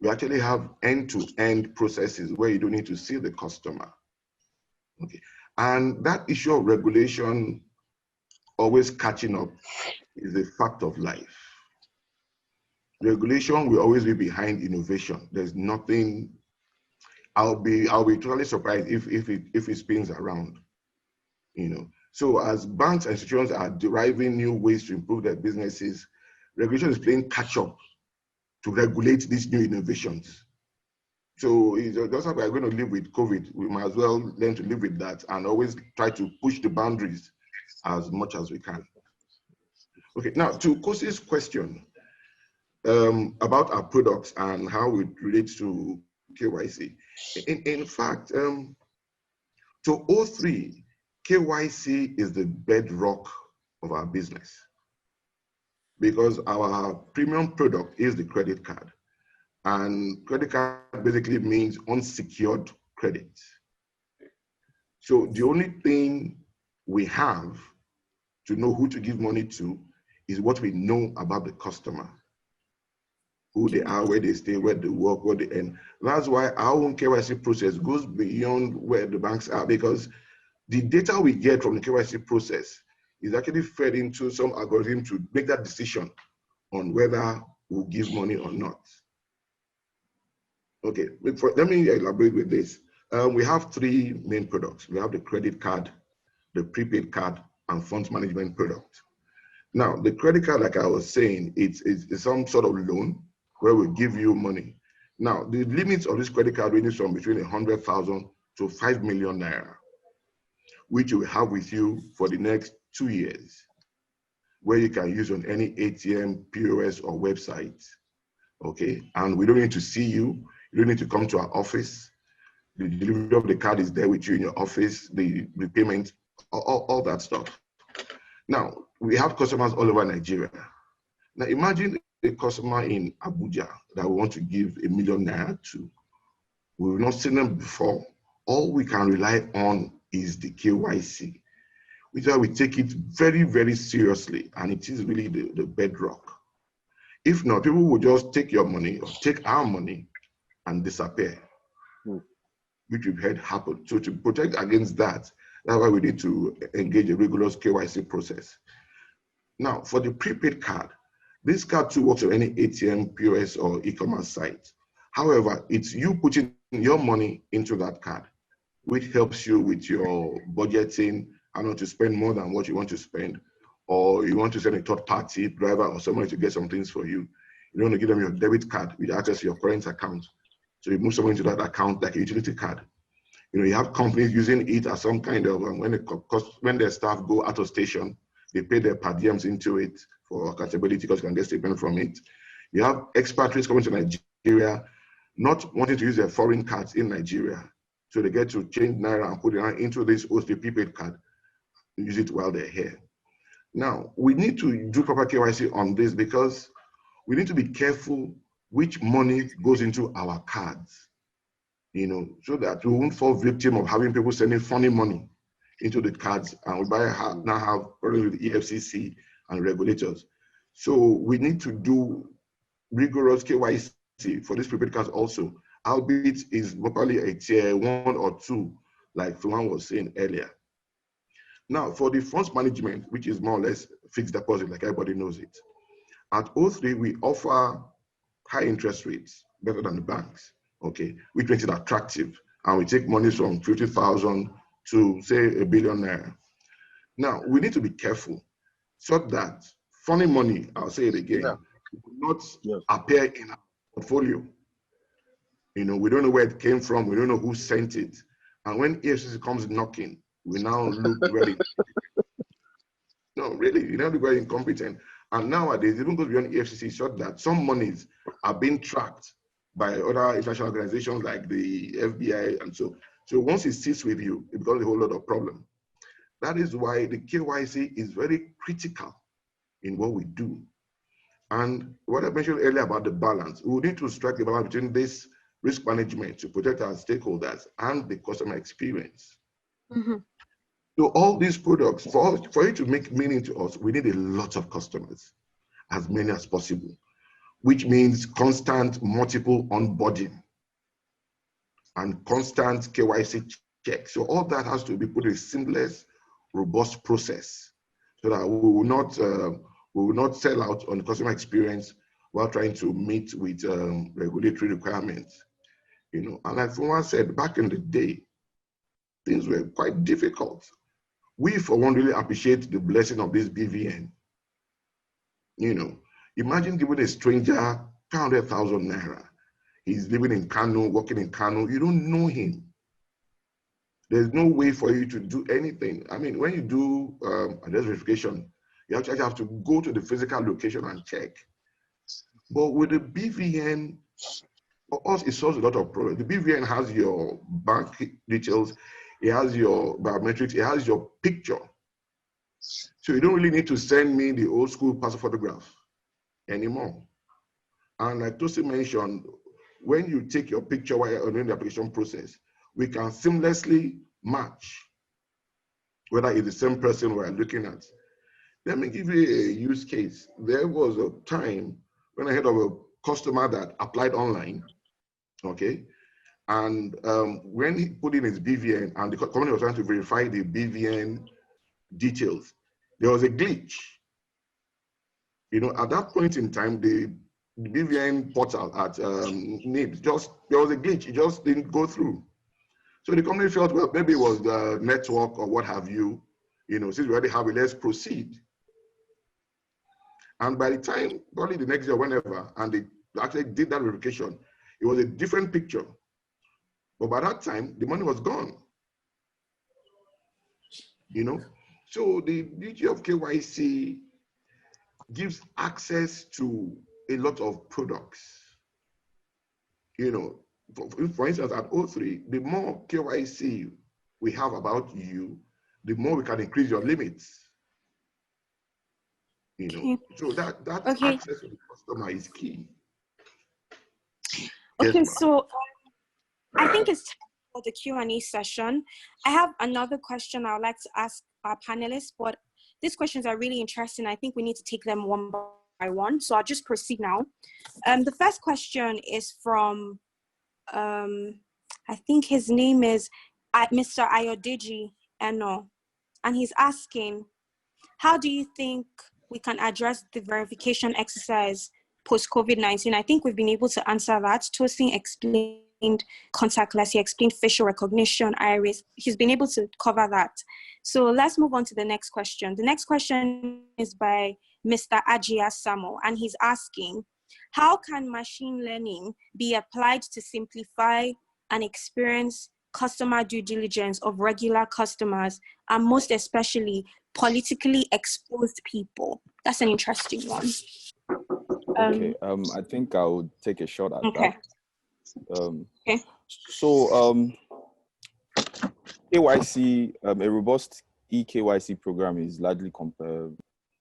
We actually have end-to-end processes where you don't need to see the customer. Okay, and that issue of regulation always catching up is a fact of life. Regulation will always be behind innovation. There's nothing. I'll be totally surprised if it spins around, you know. So as banks and institutions are deriving new ways to improve their businesses, regulation is playing catch up to regulate these new innovations. So just like we're going to live with COVID, we might as well learn to live with that and always try to push the boundaries as much as we can. Okay, now to Kosi's question about our products and how it relates to KYC. In fact, to O3, KYC is the bedrock of our business because our premium product is the credit card. And credit card basically means unsecured credit. So the only thing we have to know who to give money to is what we know about the customer, who they are, where they stay, where they work, where they earn. That's why our own KYC process goes beyond where the banks are, because the data we get from the KYC process is actually fed into some algorithm to make that decision on whether we'll give money or not. Okay, let me elaborate with this. We have three main products. We have the credit card, the prepaid card, and funds management product. Now, the credit card, like I was saying, it's some sort of loan where we give you money. Now, the limits of this credit card ranges from between 100,000 to 5 million naira, which you will have with you for the next 2 years, where you can use on any ATM, POS, or website. Okay, and we don't need to see you. You don't need to come to our office. The delivery of the card is there with you in your office, the payment, all that stuff. Now, we have customers all over Nigeria. Now, imagine a customer in Abuja that we want to give 1 million naira to. We've not seen them before. All we can rely on is the KYC, which is why we take it very, very seriously, and it is really the bedrock. If not, people will just take your money or take our money and disappear, which we've had happen. So to protect against that, that's why we need to engage a rigorous KYC process. Now, for the prepaid card, This card too works on any ATM, POS, or e-commerce site. However, it's you putting your money into that card, which helps you with your budgeting, and not to spend more than what you want to spend, or you want to send a third-party driver or somebody to get some things for you. You don't want to give them your debit card with access to your parent's account. So you move someone into that account like a utility card. You know, you have companies using it as some kind of, when their staff go out of station, they pay their per diems into it for accountability because you can get statement from it. You have expatriates coming to Nigeria, not wanting to use their foreign cards in Nigeria. So they get to change Naira and put it into this OSP prepaid card, use it while they're here. Now, we need to do proper KYC on this because we need to be careful which money goes into our cards, you know, so that we won't fall victim of having people sending funny money into the cards, and we now have problems with the EFCC and regulators. So we need to do rigorous KYC for these prepaid cards also, albeit is probably a tier 1 or 2, like Fuan was saying earlier. Now, for the funds management, which is more or less fixed deposit, like everybody knows it, at O3, we offer high interest rates, better than the banks, okay, which makes it attractive. And we take money from 50,000 to, say, $1 billion Naira. Now, we need to be careful so that funny money, I'll say it again, will not appear in our portfolio. You know, we don't know where it came from. We don't know who sent it. And when EFCC comes knocking, we now look very, no, really, you know, look very incompetent. And nowadays, even goes beyond EFCC, so that some monies are being tracked by other international organizations like the FBI and so. So once it sits with you, it becomes a whole lot of problem. That is why the KYC is very critical in what we do. And what I mentioned earlier about the balance, we need to strike the balance between this risk management to protect our stakeholders and the customer experience. Mm-hmm. So all these products, for it to make meaning to us, we need a lot of customers, as many as possible, which means constant multiple onboarding and constant KYC checks. So all that has to be put in a seamless, robust process so that we will not sell out on the customer experience while trying to meet with regulatory requirements. You know, and like someone said, back in the day, things were quite difficult. We, for one, really appreciate the blessing of this BVN. You know, imagine giving a stranger 200,000 Naira. He's living in Kano, working in Kano. You don't know him. There's no way for you to do anything. I mean, when you do address verification, you actually have to go to the physical location and check. But with the BVN, for us, it solves a lot of problems. The BVN has your bank details, it has your biometrics, it has your picture. So you don't really need to send me the old school passport photograph anymore. And like Tosi mentioned, when you take your picture while you're doing the application process, we can seamlessly match whether it's the same person we're looking at. Let me give you a use case. There was a time when I heard of a customer that applied online, okay? And when he put in his BVN and the company was trying to verify the BVN details, there was a glitch. You know, at that point in time, the BVN portal at NIBS, there was a glitch, it just didn't go through. So the company felt, well, maybe it was the network or what have you, you know, since we already have it, let's proceed. And by the time, probably the next year, whenever, and they actually did that verification, it was a different picture. But by that time, the money was gone. You know, so the beauty of KYC gives access to a lot of products. You know, for instance, at O3, the more KYC we have about you, the more we can increase your limits. You know, so that access to the customer is key. Okay, Yes, so I think it's time for the Q&A session. I have another question I would like to ask our panelists, but these questions are really interesting. I think we need to take them one by one. So I'll just proceed now. The first question is from, I think his name is Mr. Ayodeji Eno, and he's asking, how do you think we can address the verification exercise post-COVID-19. I think we've been able to answer that. Tosin explained contactless, he explained facial recognition, iris. He's been able to cover that. So let's move on to the next question. The next question is by Mr. Ajia Samo, and he's asking, how can machine learning be applied to simplify and experience customer due diligence of regular customers, and most especially politically exposed people? That's an interesting one. Okay, I think I would take a shot at okay. that. Okay. So, KYC, a robust eKYC program is largely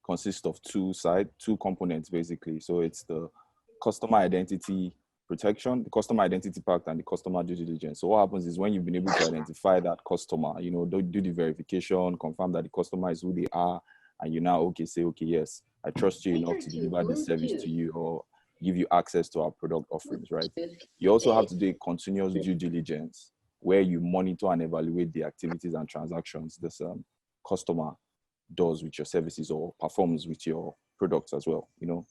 consists of two components basically. So it's the customer identity protection, the customer identity pact, and the customer due diligence. So what happens is when you've been able to identify that customer, you know, do the verification, confirm that the customer is who they are, and you now say, okay, yes, I trust you enough to deliver this service to you or give you access to our product offerings, right? You also have to do a continuous due diligence where you monitor and evaluate the activities and transactions this customer does with your services or performs with your products as well, you know.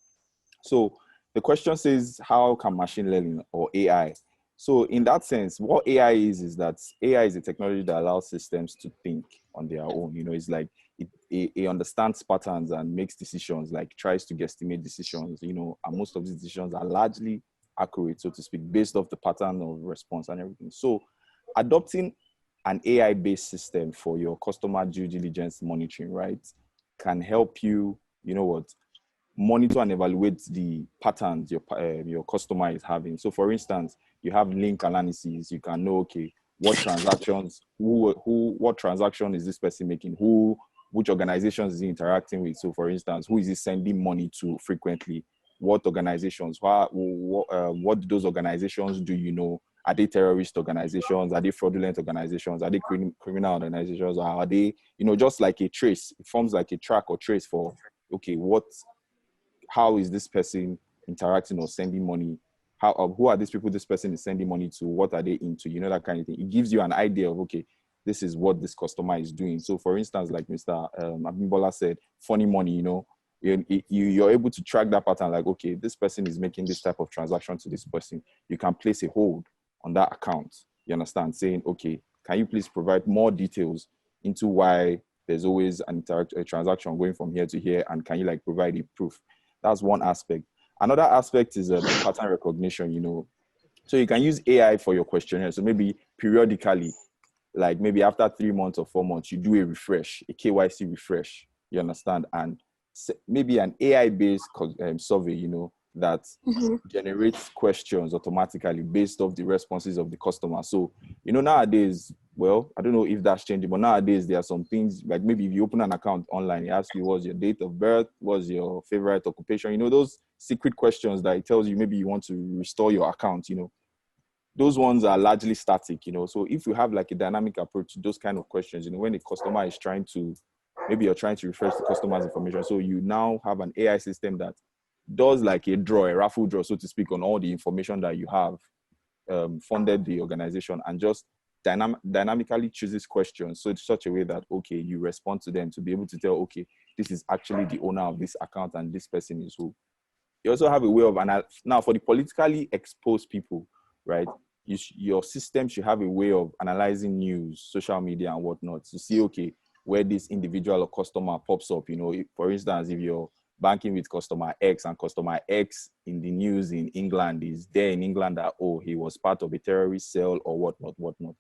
So the question says, how can machine learning or AI? So in that sense, what AI is that AI is a technology that allows systems to think on their own. You know, it's like it understands patterns and makes decisions, like tries to guesstimate decisions, you know, and most of these decisions are largely accurate, so to speak, based off the pattern of response and everything. So adopting an AI-based system for your customer due diligence monitoring, right, can help you, you know what, monitor and evaluate the patterns your customer is having. So for instance, you have link analysis, you can know, okay, what transactions, what transaction is this person making, which organizations is he interacting with. So for instance, who is he sending money to frequently, what organizations, what do those organizations do, you know, are they terrorist organizations, are they fraudulent organizations, are they criminal organizations, or are they, you know, just like a trace, it forms like a track or trace for, okay, how is this person interacting or sending money? Who are these people this person is sending money to? What are they into? You know, that kind of thing. It gives you an idea of, okay, this is what this customer is doing. So for instance, like Mr. Abimbola said, funny money, you know, you're able to track that pattern, like, okay, this person is making this type of transaction to this person. You can place a hold on that account, you understand, saying, okay, can you please provide more details into why there's always a transaction going from here to here, and can you like provide a proof? That's one aspect. Another aspect is pattern recognition, you know. So you can use AI for your questionnaire. So maybe periodically, like maybe after 3 months or 4 months, you do a refresh, a KYC refresh, you understand? And maybe an AI-based survey, you know, that generates questions automatically based off the responses of the customer. So, you know, nowadays, well, I don't know if that's changing, but nowadays there are some things like maybe if you open an account online, it asks you what's your date of birth, what's your favorite occupation, you know, those secret questions that it tells you maybe you want to restore your account, you know, those ones are largely static, you know. So if you have like a dynamic approach to those kind of questions, you know, when the customer is trying to, maybe you're trying to refresh the customer's information, so you now have an AI system that does like a raffle draw, so to speak, on all the information that you have funded the organization, and just dynamically chooses questions so in such a way that, okay, you respond to them to be able to tell, okay, this is actually the owner of this account and this person is who. You also have a way of, now for the politically exposed people, right, your system should have a way of analyzing news, social media and whatnot to see, okay, where this individual or customer pops up. You know, for instance, if you're banking with customer X and customer X in the news in England is there in England that, oh, he was part of a terrorist cell or whatnot.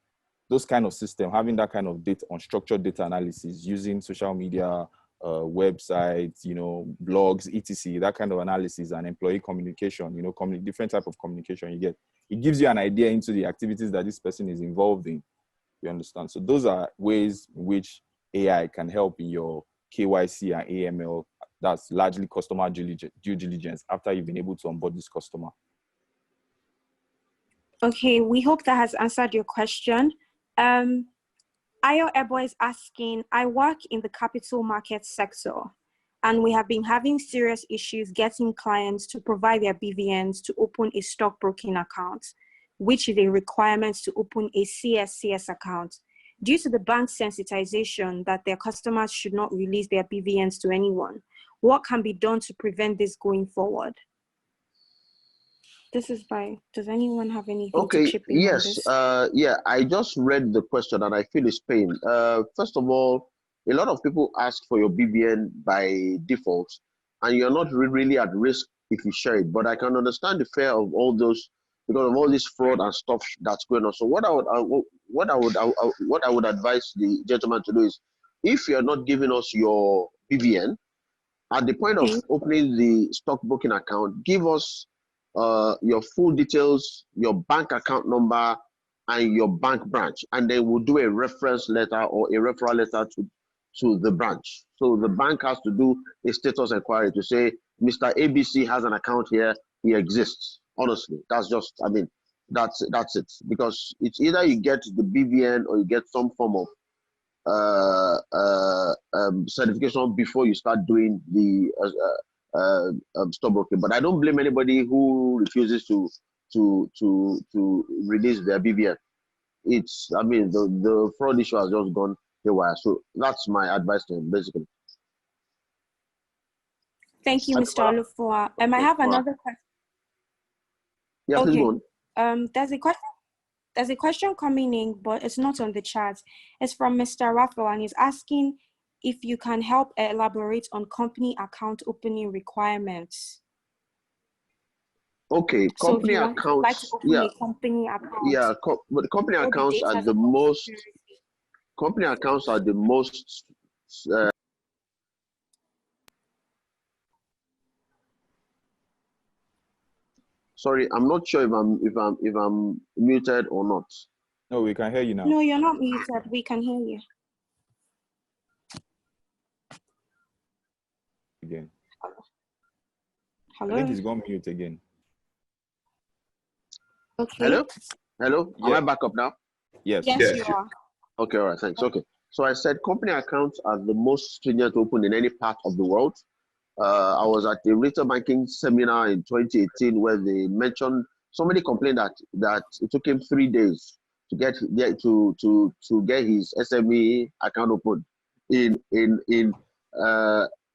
Those kind of system, having that kind of data, unstructured data analysis using social media, websites, you know, blogs, etc., that kind of analysis, and employee communication, you know, different type of communication you get. It gives you an idea into the activities that this person is involved in. You understand? So those are ways in which AI can help in your KYC and AML. That's largely customer due diligence after you've been able to onboard this customer. Okay, we hope that has answered your question. Ayo Ebo is asking, I work in the capital market sector, and we have been having serious issues getting clients to provide their BVNs to open a stockbroking account, which is a requirement to open a CSCS account. Due to the bank sensitization that their customers should not release their BVNs to anyone, what can be done to prevent this going forward? This is by, does anyone have anything to chip in on this? Yeah, I just read the question and I feel its pain. First of all, a lot of people ask for your BVN by default, and you're not really at risk if you share it. But I can understand the fear of all those because of all this fraud and stuff that's going on. So what I would advise the gentleman to do is, if you're not giving us your BVN at the point of opening the stockbroking account, give us your full details, your bank account number, and your bank branch, and then we'll do a reference letter or a referral letter to the branch. So the bank has to do a status inquiry to say, Mr. ABC has an account here, he exists. Honestly, that's just, I mean, that's it. Because it's either you get the BVN or you get some form of certification before you start doing the stockbroking. But I don't blame anybody who refuses to release their BVN. It's, I mean, the fraud issue has just gone haywire. So that's my advice to him, basically. Thank you, Mr. Olufua. I have another question. Yeah, please go on. There's a question coming in, but it's not on the chat. It's from Mr. Raphael, and he's asking if you can help elaborate on company account opening requirements. Okay, company accounts. Like to open a company account. Yeah, but company accounts are the most. Company accounts are the most. Sorry, I'm not sure if I'm muted or not. No, we can hear you now. No, you're not muted. We can hear you. Again. Hello. I think he's gone mute again. Okay. Hello. Yeah. Am I back up now? Yes. Yes, you are. Okay, all right, thanks. Okay. So I said company accounts are the most stringent to open in any part of the world. I was at the retail banking seminar in 2018 where they mentioned somebody complained that it took him 3 days to get his SME account open in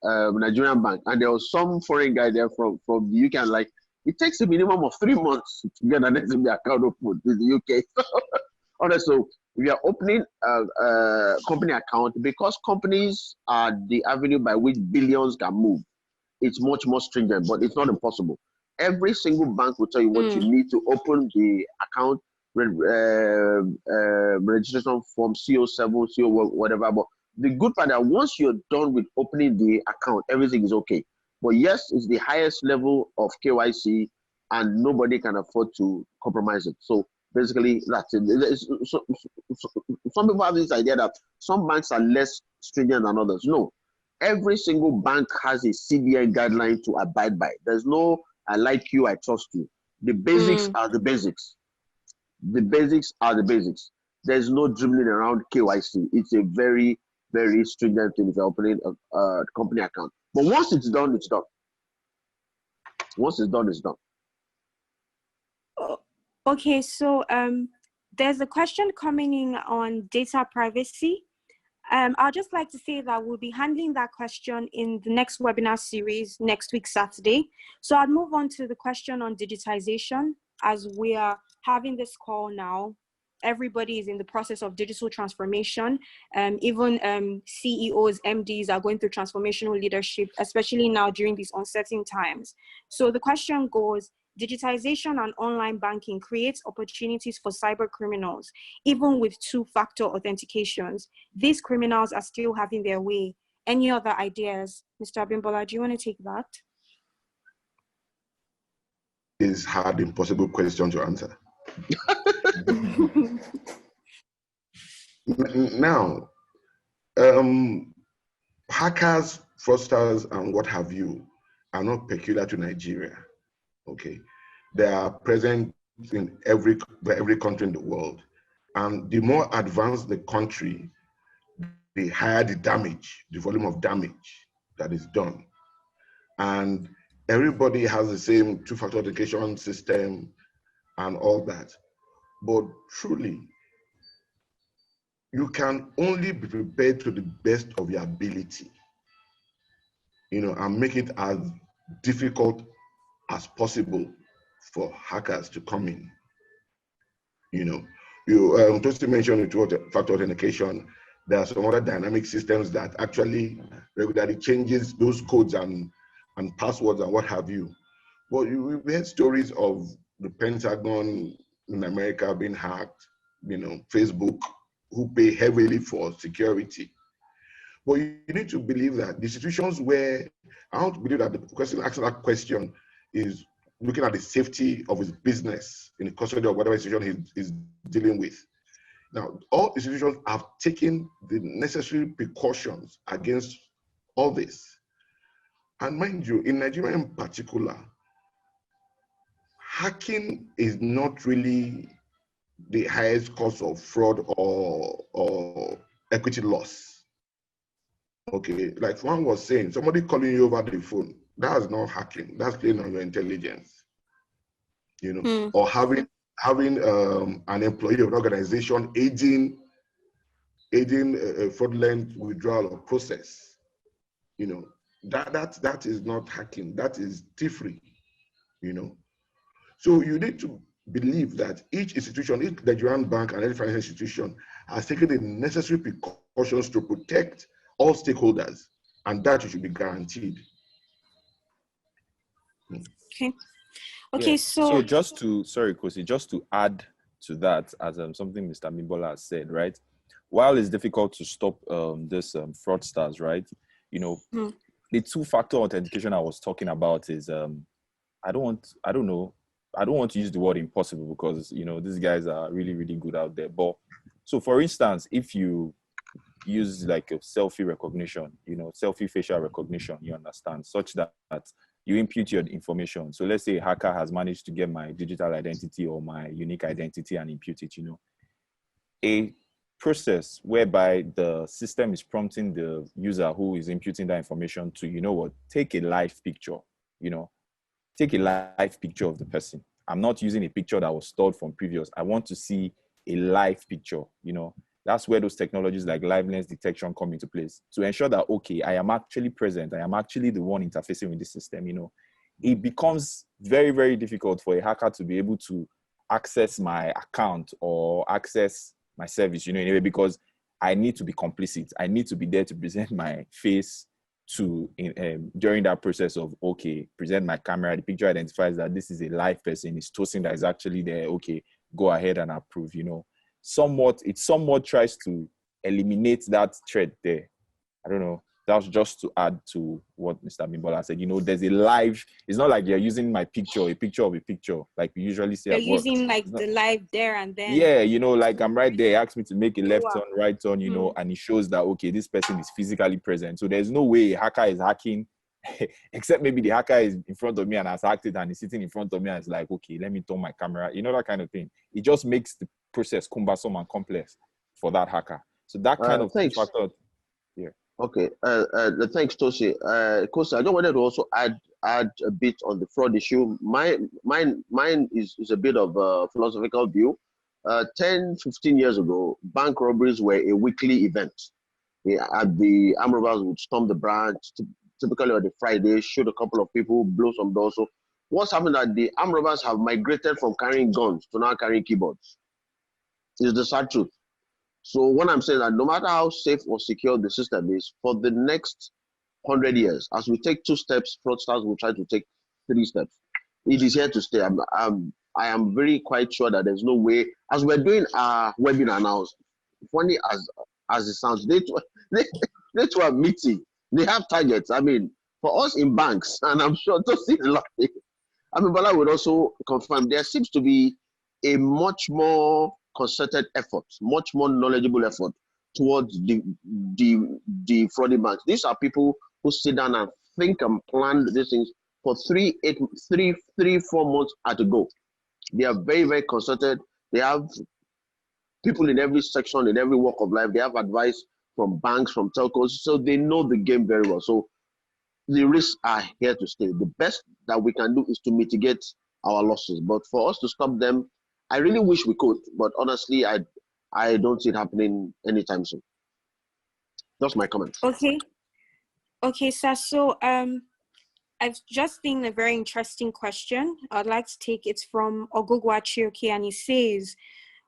Nigerian bank, and there was some foreign guy there from the UK, and like it takes a minimum of 3 months to get an SME account open in the UK. Honestly, we are opening a company account because companies are the avenue by which billions can move. It's much more stringent, but it's not impossible. Every single bank will tell you what you need to open the account, registration form, CO7, CO whatever. But the good part that once you're done with opening the account, everything is okay. But yes, it's the highest level of KYC, and nobody can afford to compromise it. So basically, that's it. Some people have this idea that some banks are less stringent than others. No. Every single bank has a CBN guideline to abide by. There's no, I like you, I trust you. The basics are the basics. The basics are the basics. There's no dribbling around KYC. It's a very, very stringent thing if you're opening a company account. But once it's done, it's done. Once it's done, it's done. Okay, so there's a question coming in on data privacy. I'd just like to say that we'll be handling that question in the next webinar series next week, Saturday. So I'll move on to the question on digitization. As we are having this call now, everybody is in the process of digital transformation. Even CEOs, MDs are going through transformational leadership, especially now during these uncertain times. So the question goes, digitization and online banking creates opportunities for cyber criminals, even with two-factor authentications. These criminals are still having their way. Any other ideas? Mr. Abimbola, do you want to take that? Is hard, impossible question to answer. Now, hackers, fraudsters, and what have you are not peculiar to Nigeria. Okay, they are present in every country in the world, and the more advanced the country, the higher the damage, the volume of damage that is done. And everybody has the same two-factor authentication system and all that. But truly, you can only be prepared to the best of your ability. and make it as difficult as possible for hackers to come in. You just to mention it, factor authentication. There are some other dynamic systems that actually regularly changes those codes and passwords and what have you. But we had stories of the Pentagon in America being hacked, Facebook, who pay heavily for security. But you need to believe that the situations where, I don't believe that the person asking that question is looking at the safety of his business in the custody of whatever institution he's dealing with. Now, all institutions have taken the necessary precautions against all this. And mind you, in Nigeria in particular, hacking is not really the highest cause of fraud or equity loss. Okay, like one was saying, somebody calling you over the phone, that's not hacking, that's playing on your intelligence. Or having an employee of an organization aiding a fraudulent withdrawal or process. That is not hacking, that is thievery. So you need to believe that each institution, each Nigerian bank and any financial institution has taken the necessary precautions to protect all stakeholders, and that should be guaranteed. Okay, yeah. so just to, sorry, Kosi, just to add to that, as something Mr. Mimbola has said, right? While it's difficult to stop this fraudsters, right? The two-factor authentication I was talking about is I don't want to use the word impossible because these guys are really, really good out there. But so for instance, if you use like a selfie recognition, selfie facial recognition, you understand, such that you impute your information. So let's say a hacker has managed to get my digital identity or my unique identity and impute it, a process whereby the system is prompting the user who is imputing that information to, take a live picture, take a live picture of the person. I'm not using a picture that was stored from previous. I want to see a live picture, That's where those technologies like liveness detection come into place to ensure that, okay, I am actually present. I am actually the one interfacing with the system, It becomes very, very difficult for a hacker to be able to access my account or access my service, anyway, because I need to be complicit. I need to be there to present my face to during that process of, okay, present my camera. The picture identifies that this is a live person. It's toasting that is actually there. Okay, go ahead and approve, It somewhat tries to eliminate that threat there. I don't know. That's just to add to what Mr. Mimbola said. There's a live, it's not like you're using my picture, a picture of a picture, like we usually say you're at work. using like the live there and then. Yeah, like I'm right there. He asked me to make a left turn, right turn, and it shows that, okay, this person is physically present. So there's no way a hacker is hacking, except maybe the hacker is in front of me and has hacked it and is sitting in front of me and it's like, okay, let me turn my camera, that kind of thing. It just makes the process cumbersome and complex for that hacker. So that kind of factor. Yeah. Okay. Thanks, Toshi. Kosi, I just wanted to also add a bit on the fraud issue. Mine is a bit of a philosophical view. 10, 15 years ago, bank robberies were a weekly event. The armed robbers would storm the branch, typically on the Friday, shoot a couple of people, blow some doors. So what's happened that the armed robbers have migrated from carrying guns to now carrying keyboards. Is the sad truth. So what I'm saying is that no matter how safe or secure the system is, for the next 100 years, as we take 2 steps, fraudsters will try to take 3 steps. It is here to stay. I am very quite sure that there's no way, as we're doing our webinar now, funny as it sounds, they too are meeting. They have targets. I mean, for us in banks, and I'm sure to see a lot. Bala would also confirm there seems to be a much more concerted effort, much more knowledgeable effort towards the fraudulent banks. These are people who sit down and think and plan these things for 4 months at a go. They are very, very concerted. They have people in every section, in every walk of life. They have advice from banks, from telcos, so they know the game very well. So the risks are here to stay. The best that we can do is to mitigate our losses. But for us to stop them, I really wish we could, but honestly, I don't see it happening anytime soon. That's my comment. Okay. Okay, sir. So I've just seen a very interesting question. I'd like to take it from Ogugwa Chioke, and he says,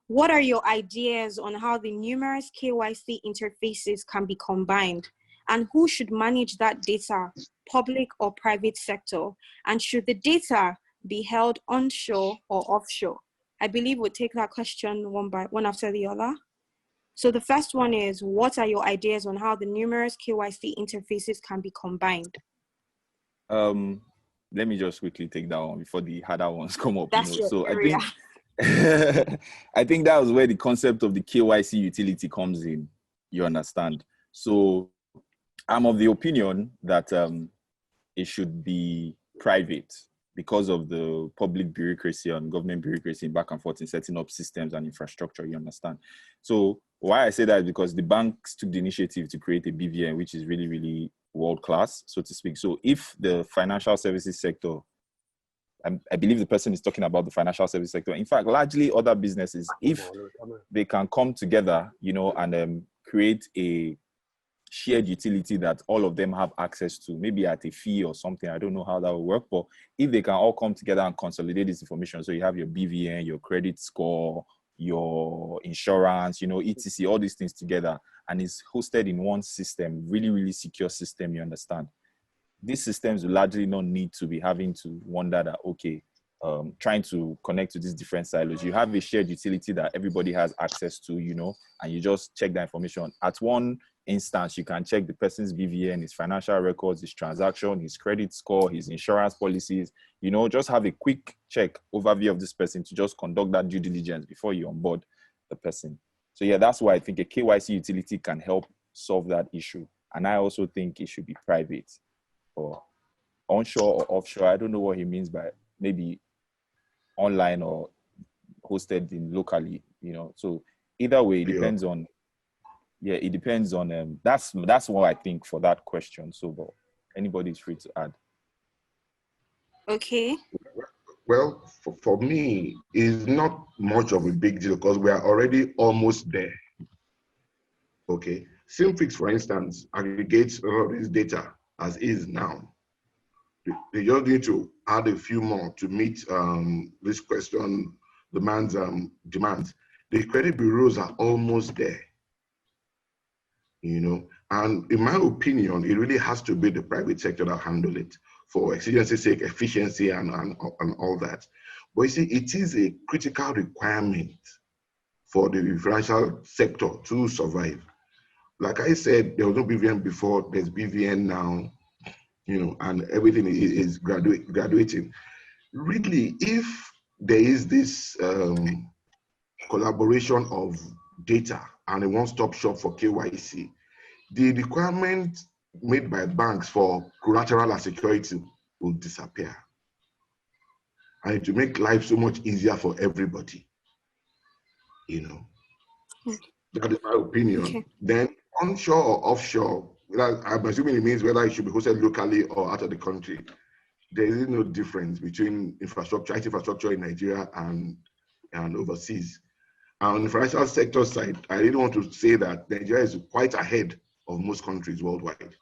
what are your ideas on how the numerous KYC interfaces can be combined? And who should manage that data, public or private sector? And should the data be held onshore or offshore? I believe we'll take that question one after the other. So the first one is, what are your ideas on how the numerous KYC interfaces can be combined? Let me just quickly take that one before the harder ones come up. That's your So area. I think that was where the concept of the KYC utility comes in. You understand? So I'm of the opinion that it should be private because of the public bureaucracy and government bureaucracy back and forth in setting up systems and infrastructure. You understand? So why I say that is because the banks took the initiative to create a BVN, which is really, really world class, so to speak. So if the financial services sector, I believe the person is talking about the financial service sector. In fact, largely other businesses, if they can come together, and create a shared utility that all of them have access to, maybe at a fee or something. I don't know how that will work, but if they can all come together and consolidate this information, so you have your BVN, your credit score, your insurance, etc., all these things together, and it's hosted in one system, really, really secure system, you understand? These systems will largely not need to be having to wonder that, okay, trying to connect to these different silos. You have a shared utility that everybody has access to, and you just check the information. At one instance, you can check the person's BVN, his financial records, his transaction, his credit score, his insurance policies, just have a quick check overview of this person to just conduct that due diligence before you onboard the person. So yeah, that's why I think a KYC utility can help solve that issue. And I also think it should be private or onshore or offshore. I don't know what he means by maybe online or hosted in locally, So either way, it depends on, it depends on, that's what I think for that question. So, but anybody is free to add. Okay. Well, for me, it's not much of a big deal because we are already almost there. Okay. Seamfix, for instance, aggregates all of this data as is now. They just need to add a few more to meet this question demands. The credit bureaus are almost there, and in my opinion, it really has to be the private sector that handle it for exigency's sake, efficiency, and all that. But you see, it is a critical requirement for the financial sector to survive. Like I said, there was no BVN before, there's BVN now, and everything is graduating. Really, if there is this collaboration of data and a one-stop shop for KYC, the requirement made by banks for collateral and security will disappear. And it will make life so much easier for everybody. That is my opinion. Okay. Then onshore or offshore, I'm assuming it means whether it should be hosted locally or out of the country. There is no difference between infrastructure, IT infrastructure in Nigeria and overseas. And on the financial sector side, I really want to say that Nigeria is quite ahead of most countries worldwide.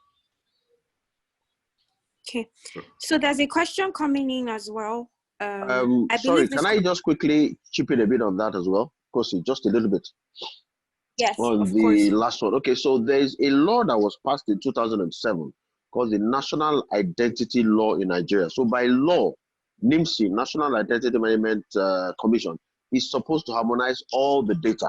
Okay, so there's a question coming in as well. Sorry, can I just quickly chip in a bit on that as well? Of course, just a little bit. Yes, on of the course. last one. Okay, so there's a law that was passed in 2007 called the National Identity Law in Nigeria. So by law, NIMC, National Identity Management Commission, is supposed to harmonize all the data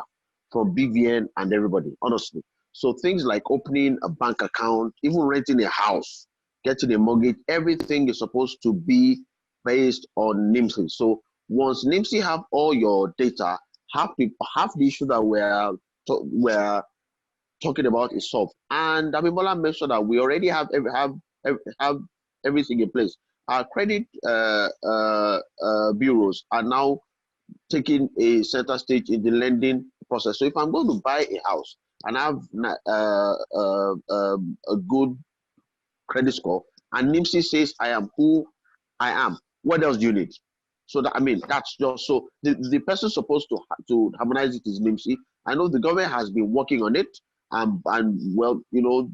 from BVN and everybody, honestly. So things like opening a bank account, even renting a house, getting a mortgage, everything is supposed to be based on NIMC. So once NIMC have all your data, half the issue that we're talking about is solved. And Abimbola mentioned that we already have everything in place. Our credit bureaus are now taking a center stage in the lending process. So if I'm going to buy a house and have a good credit score, and NIMC says I am who I am, what else do you need? So that, that's just, so the person supposed to harmonize it is NIMC. I know the government has been working on it, and well,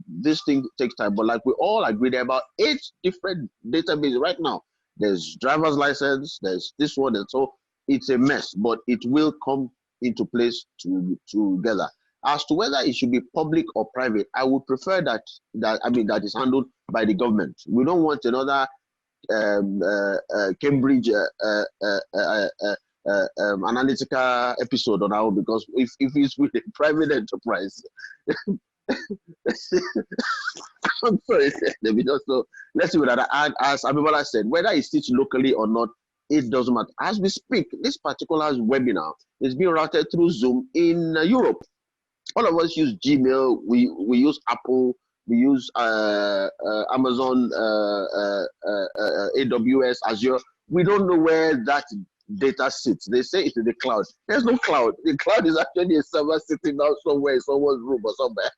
this thing takes time. But like we all agree, there are about 8 different databases right now. There's driver's license, there's this one, and so it's a mess, but it will come into place together. As to whether it should be public or private, I would prefer that is handled by the government. We don't want another Cambridge analytical episode on our own, because if it's with a private enterprise, I'm sorry, so let's see what that. And as Abibola said, whether it sits locally or not, it doesn't matter. As we speak, this particular webinar is being routed through Zoom in Europe. All of us use Gmail, we use Apple, we use Amazon, AWS, Azure. We don't know where that data sits. They say it's in the cloud. There's no cloud. The cloud is actually a server sitting down somewhere in someone's room or somewhere.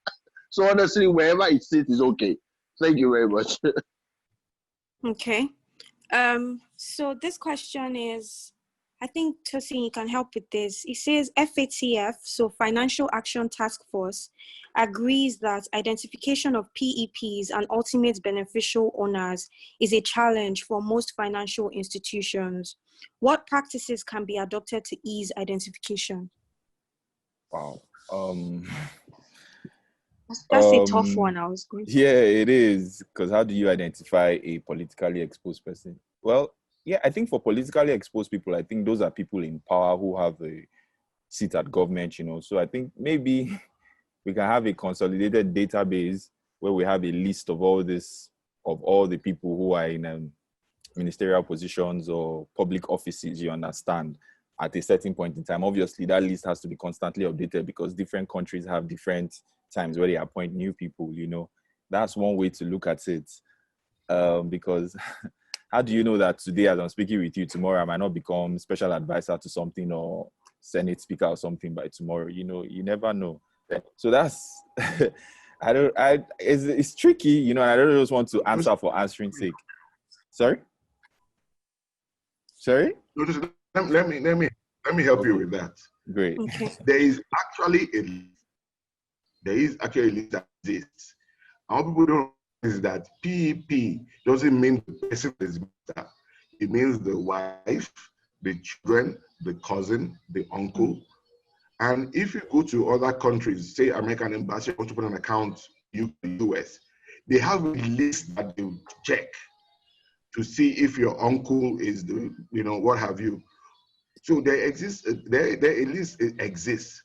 So honestly, wherever it sits is okay. Thank you very much. Okay. So this question is, I think Tosin, you can help with this. It says FATF, so Financial Action Task Force, agrees that identification of PEPs and ultimate beneficial owners is a challenge for most financial institutions. What practices can be adopted to ease identification? Wow. That's a tough one. I was going to. Yeah, it is. Because how do you identify a politically exposed person? Well, yeah, I think for politically exposed people, I think those are people in power who have a seat at government, So I think maybe we can have a consolidated database where we have a list of all the people who are in ministerial positions or public offices, you understand, at a certain point in time. Obviously, that list has to be constantly updated because different countries have different times where they appoint new people, That's one way to look at it. Because how do you know that today, as I'm speaking with you, tomorrow I might not become special advisor to something or Senate speaker or something by tomorrow? You never know. So that's, it's tricky, and I don't just want to answer for answering sake. Sorry? Let me help you with that. Great. Okay. There is actually a list that exists. All people don't know is that PEP doesn't mean the person is better. It means the wife, the children, the cousin, the uncle. And if you go to other countries, say American Embassy, want to put an account in the US, they have a list that they check to see if your uncle is the, what have you. So there exists, a list exists.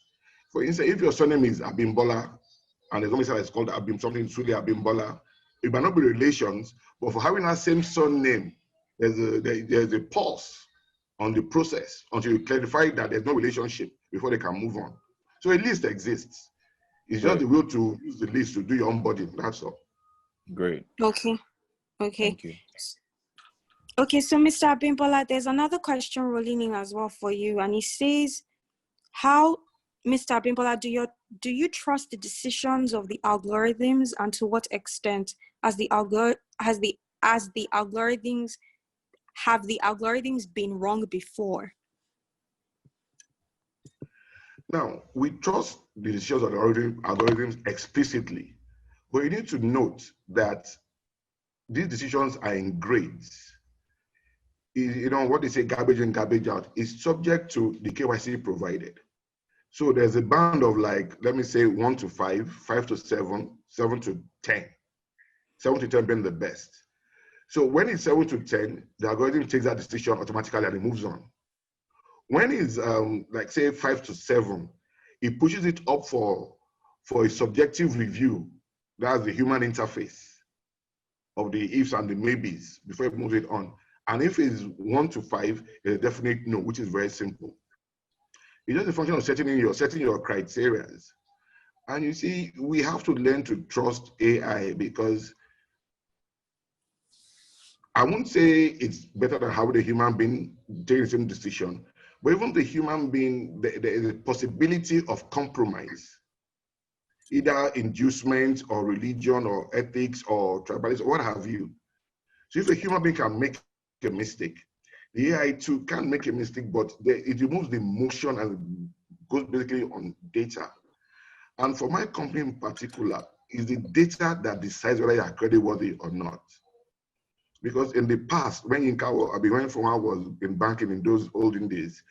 For instance, if your surname is Abimbola, and there's something that's called something Sule Abimbola, it might not be relations, but for having that same surname, there's a pause on the process until you clarify that there's no relationship before they can move on. So a list exists. It's just the will to use the list to do your onboarding. That's all. Great. Okay. Thank you. Okay, so Mr. Abimbola, there's another question rolling in as well for you, and it says, how, Mr. Abimbola, do you trust the decisions of the algorithms, and to what extent have the algorithms been wrong before? Now, we trust the decisions of the algorithms explicitly, but you need to note that these decisions are in grades. What they say, garbage in, garbage out, is subject to the KYC provided. So there's a band of, like, let me say 1 to 5, 5 to 7, 7 to 10, 7 to 10 being the best. So when it's 7 to 10, the algorithm takes that decision automatically and it moves on. When it's like say 5 to 7, it pushes it up for a subjective review. That's the human interface of the ifs and the maybes before it moves it on. And if it's 1 to 5, it's a definite no, which is very simple. It's just a function of setting your criteria. And you see, we have to learn to trust AI, because I won't say it's better than how the human being take the same decision, but even the human being, there is a possibility of compromise, either inducement or religion or ethics or tribalism, or what have you. So if a human being can make a mistake, the AI too can make a mistake, but it removes the emotion and goes basically on data. And for my company in particular, is the data that decides whether you are creditworthy or not. Because in the past, when I was in banking in those olden days,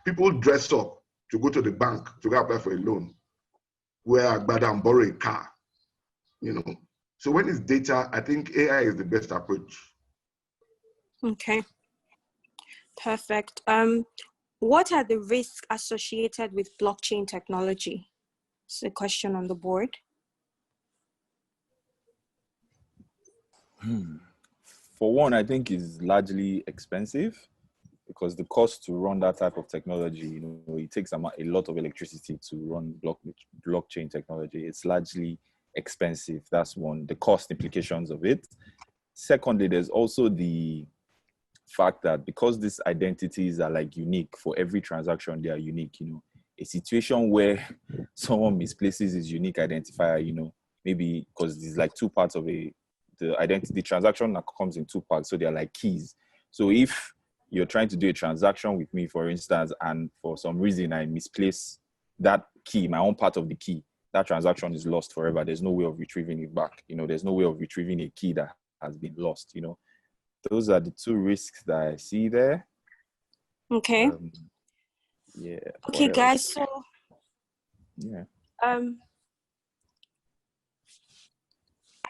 people dress up to go to the bank to go apply for a loan, wear agbada and borrow a car, you know. So when it's data, I think AI is the best approach. Okay. Perfect. What are the risks associated with blockchain technology? It's a question on the board. For one, I think is largely expensive because the cost to run that type of technology, you know, it takes a lot of electricity to run blockchain technology. It's largely expensive. That's one, the cost implications of it. Secondly, there's also the fact that because these identities are like unique for every transaction, they are unique, you know, a situation where someone misplaces his unique identifier, you know, maybe because there's like two parts of the identity, the transaction comes in two parts, so they're like keys. So if you're trying to do a transaction with me, for instance, and for some reason I misplace that key, my own part of the key, that transaction is lost forever. There's no way of retrieving it back. You know, there's no way of retrieving a key that has been lost, you know. Those are the two risks that I see there. Okay. Yeah. Okay, guys. So yeah.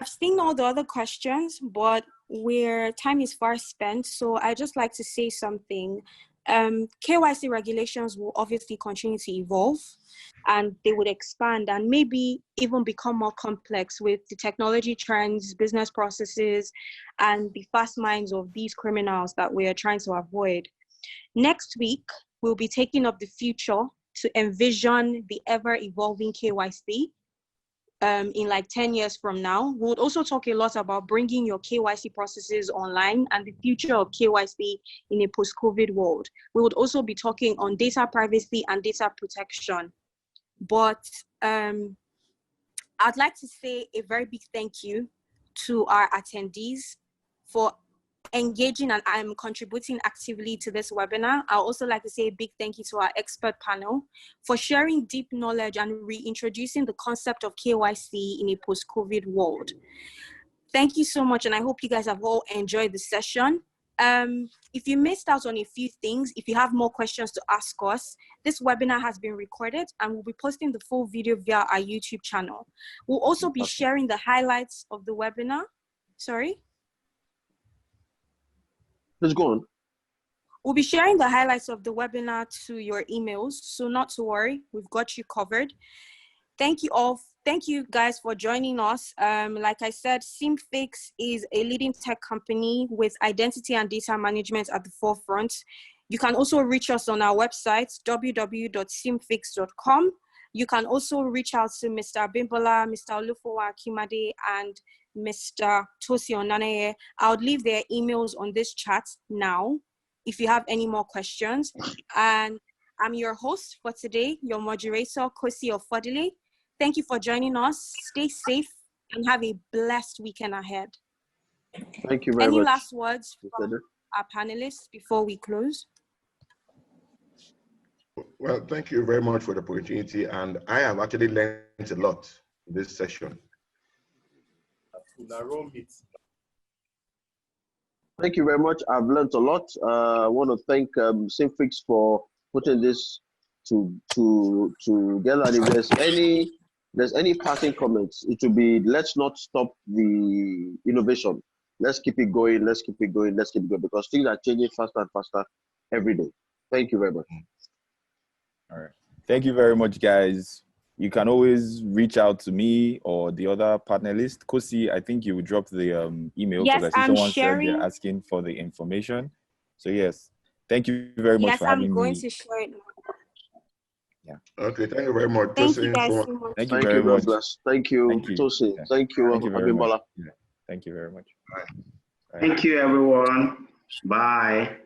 I've seen all the other questions, but where time is far spent, so I just like to say something. KYC regulations will obviously continue to evolve, and they would expand and maybe even become more complex with the technology trends, business processes, and the fast minds of these criminals that we are trying to avoid. Next week, we'll be taking up the future to envision the ever-evolving KYC. In like 10 years from now. We would also talk a lot about bringing your KYC processes online and the future of KYC in a post-COVID world. We would also be talking on data privacy and data protection. But I'd like to say a very big thank you to our attendees for engaging and contributing actively to this webinar. I'd also like to say a big thank you to our expert panel for sharing deep knowledge and reintroducing the concept of KYC in a post-COVID world. Thank you so much, and I hope you guys have all enjoyed the session. If you missed out on a few things, if you have more questions to ask us, this webinar has been recorded and we'll be posting the full video via our YouTube channel. We'll also be sharing the highlights of the webinar. Sorry? Let's go on. We'll be sharing the highlights of the webinar to your emails, so not to worry, we've got you covered. Thank you all. Thank you guys for joining us. Like I said, Seamfix is a leading tech company with identity and data management at the forefront. You can also reach us on our website, www.seamfix.com. You can also reach out to Mr. Bimbola, Mr. Olufowa Kimade, and Mr. Tosi Onaneye. I would leave their emails on this chat now if you have any more questions. And I'm your host for today, your moderator, Kosi Ofodile. Thank you for joining us. Stay safe and have a blessed weekend ahead. Thank you very much. Any last words from our panelists before we close? Well, thank you very much for the opportunity, and I have actually learned a lot in this session. Thank you very much. I've learned a lot. I want to thank Seamfix for putting this together. And if there's any passing comments, it will be, let's not stop the innovation. Let's keep it going. Let's keep it going. Let's keep it going, because things are changing faster and faster every day. Thank you very much. All right. Thank you very much, guys. You can always reach out to me or the other panelist. Kosi, I think you would drop the email, because yes, I see someone sharing. said they're asking for the information. So yes, thank you very much for having me. Yes, I'm going to share it now. Yeah. Okay, thank you very much. Thank you guys so much. Thank you very much. Thank you, Tosi. Yeah. Thank you, Abimbola. Yeah. Thank you very much. Bye. Thank you, everyone. Bye.